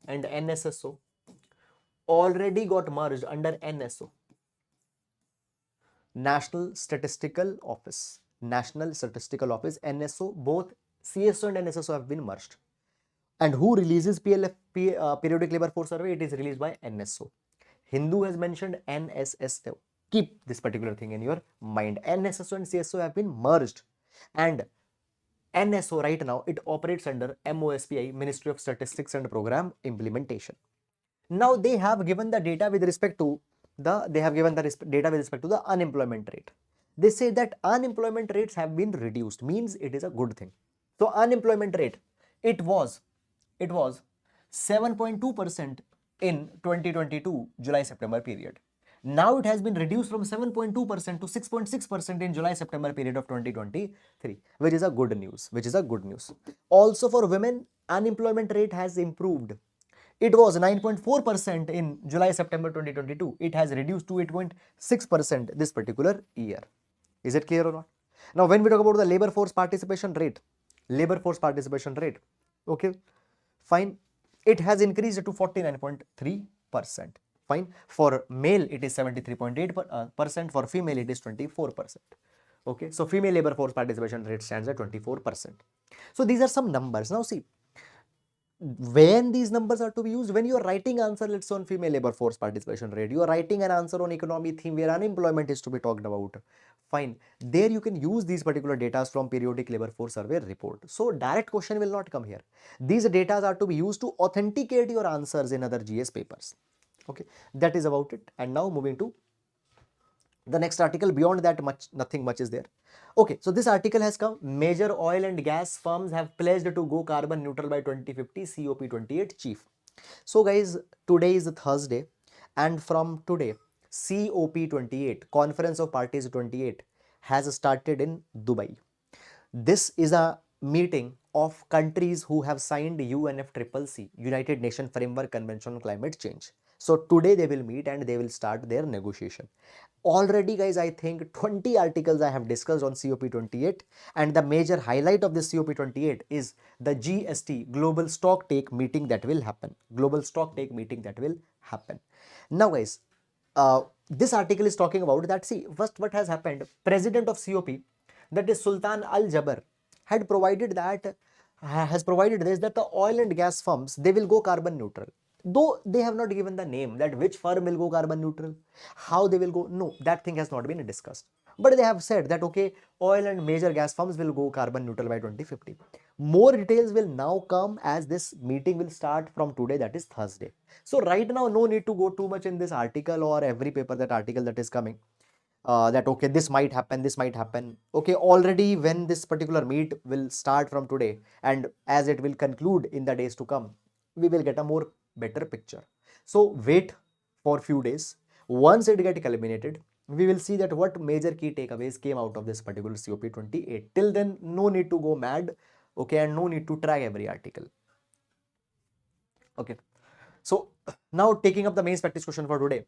and NSSO already got merged under NSO, National Statistical Office. National Statistical Office, NSO, both CSO and NSSO have been merged. And who releases periodic labor force survey? It is released by NSO. Hindu has mentioned NSSO. Keep this particular thing in your mind. NSSO and CSO have been merged. And NSO right now, it operates under MOSPI, Ministry of Statistics and Program Implementation. Now they have given the data with respect to the unemployment rate. They say that unemployment rates have been reduced, means it is a good thing. So unemployment rate, it was 7.2% in 2022 July-September period. Now it has been reduced from 7.2% to 6.6% in July-September period of 2023, which is a good news. Also for women, unemployment rate has improved. It was 9.4% in July-September 2022. It has reduced to 8.6% this particular year. Is it clear or not? Now, when we talk about the labor force participation rate, okay, fine. It has increased to 49.3%. Fine. For male, it is 73.8%. For female, it is 24%. Okay. So, female labor force participation rate stands at 24%. So, these are some numbers. Now, see, when these numbers are to be used, when you are writing answer, let's say on female labor force participation rate, you are writing an answer on economy theme where unemployment is to be talked about. Fine. There you can use these particular data from periodic labor force survey report. So direct question will not come here. These data are to be used to authenticate your answers in other GS papers. Okay. That is about it. And now moving to the next article. Beyond that, nothing much is there. Okay, so this article has come. Major oil and gas firms have pledged to go carbon neutral by 2050, COP28 chief. So guys, today is Thursday, and from today, COP28, Conference of Parties 28, has started in Dubai. This is a meeting of countries who have signed UNFCCC, United Nations Framework Convention on Climate Change. So today they will meet and they will start their negotiation. Already guys, I think 20 articles I have discussed on COP28, and the major highlight of this COP28 is the GST, Global Stock Take meeting that will happen. Now guys, this article is talking about that. See, first what has happened, president of COP, that is Sultan Al Jaber, has provided this, that the oil and gas firms, they will go carbon neutral. Though they have not given the name that which firm will go carbon neutral, how they will go, no, that thing has not been discussed. But they have said that, okay, oil and major gas firms will go carbon neutral by 2050. More details will now come as this meeting will start from today, that is Thursday. So right now, no need to go too much in this article or every paper, that article that is coming. That okay, this might happen. Okay, already when this particular meet will start from today and as it will conclude in the days to come, we will get a more better picture. So wait for few days. Once it get culminated, we will see that what major key takeaways came out of this particular COP28. Till then, no need to go mad, okay, and no need to track every article. Okay, so now taking up the main practice question for today.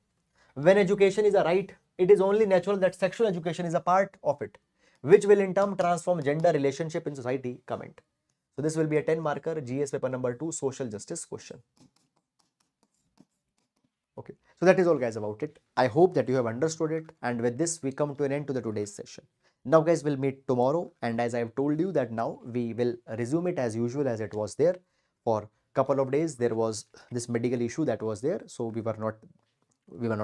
When education is a right, it is only natural that sexual education is a part of it, which will in turn transform gender relationship in society. Comment. So this will be a 10 marker GS paper number 2 social justice question. Okay, so that is all guys about it. I hope that you have understood it, and with this we come to an end to the today's session. Now guys, we'll meet tomorrow, and as I have told you that now we will resume it as usual as it was there. For couple of days there was this medical issue that was there, so we were not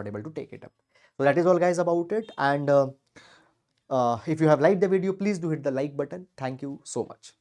able to take it up. So that is all guys about it, and if you have liked the video, please do hit the like button. Thank you so much.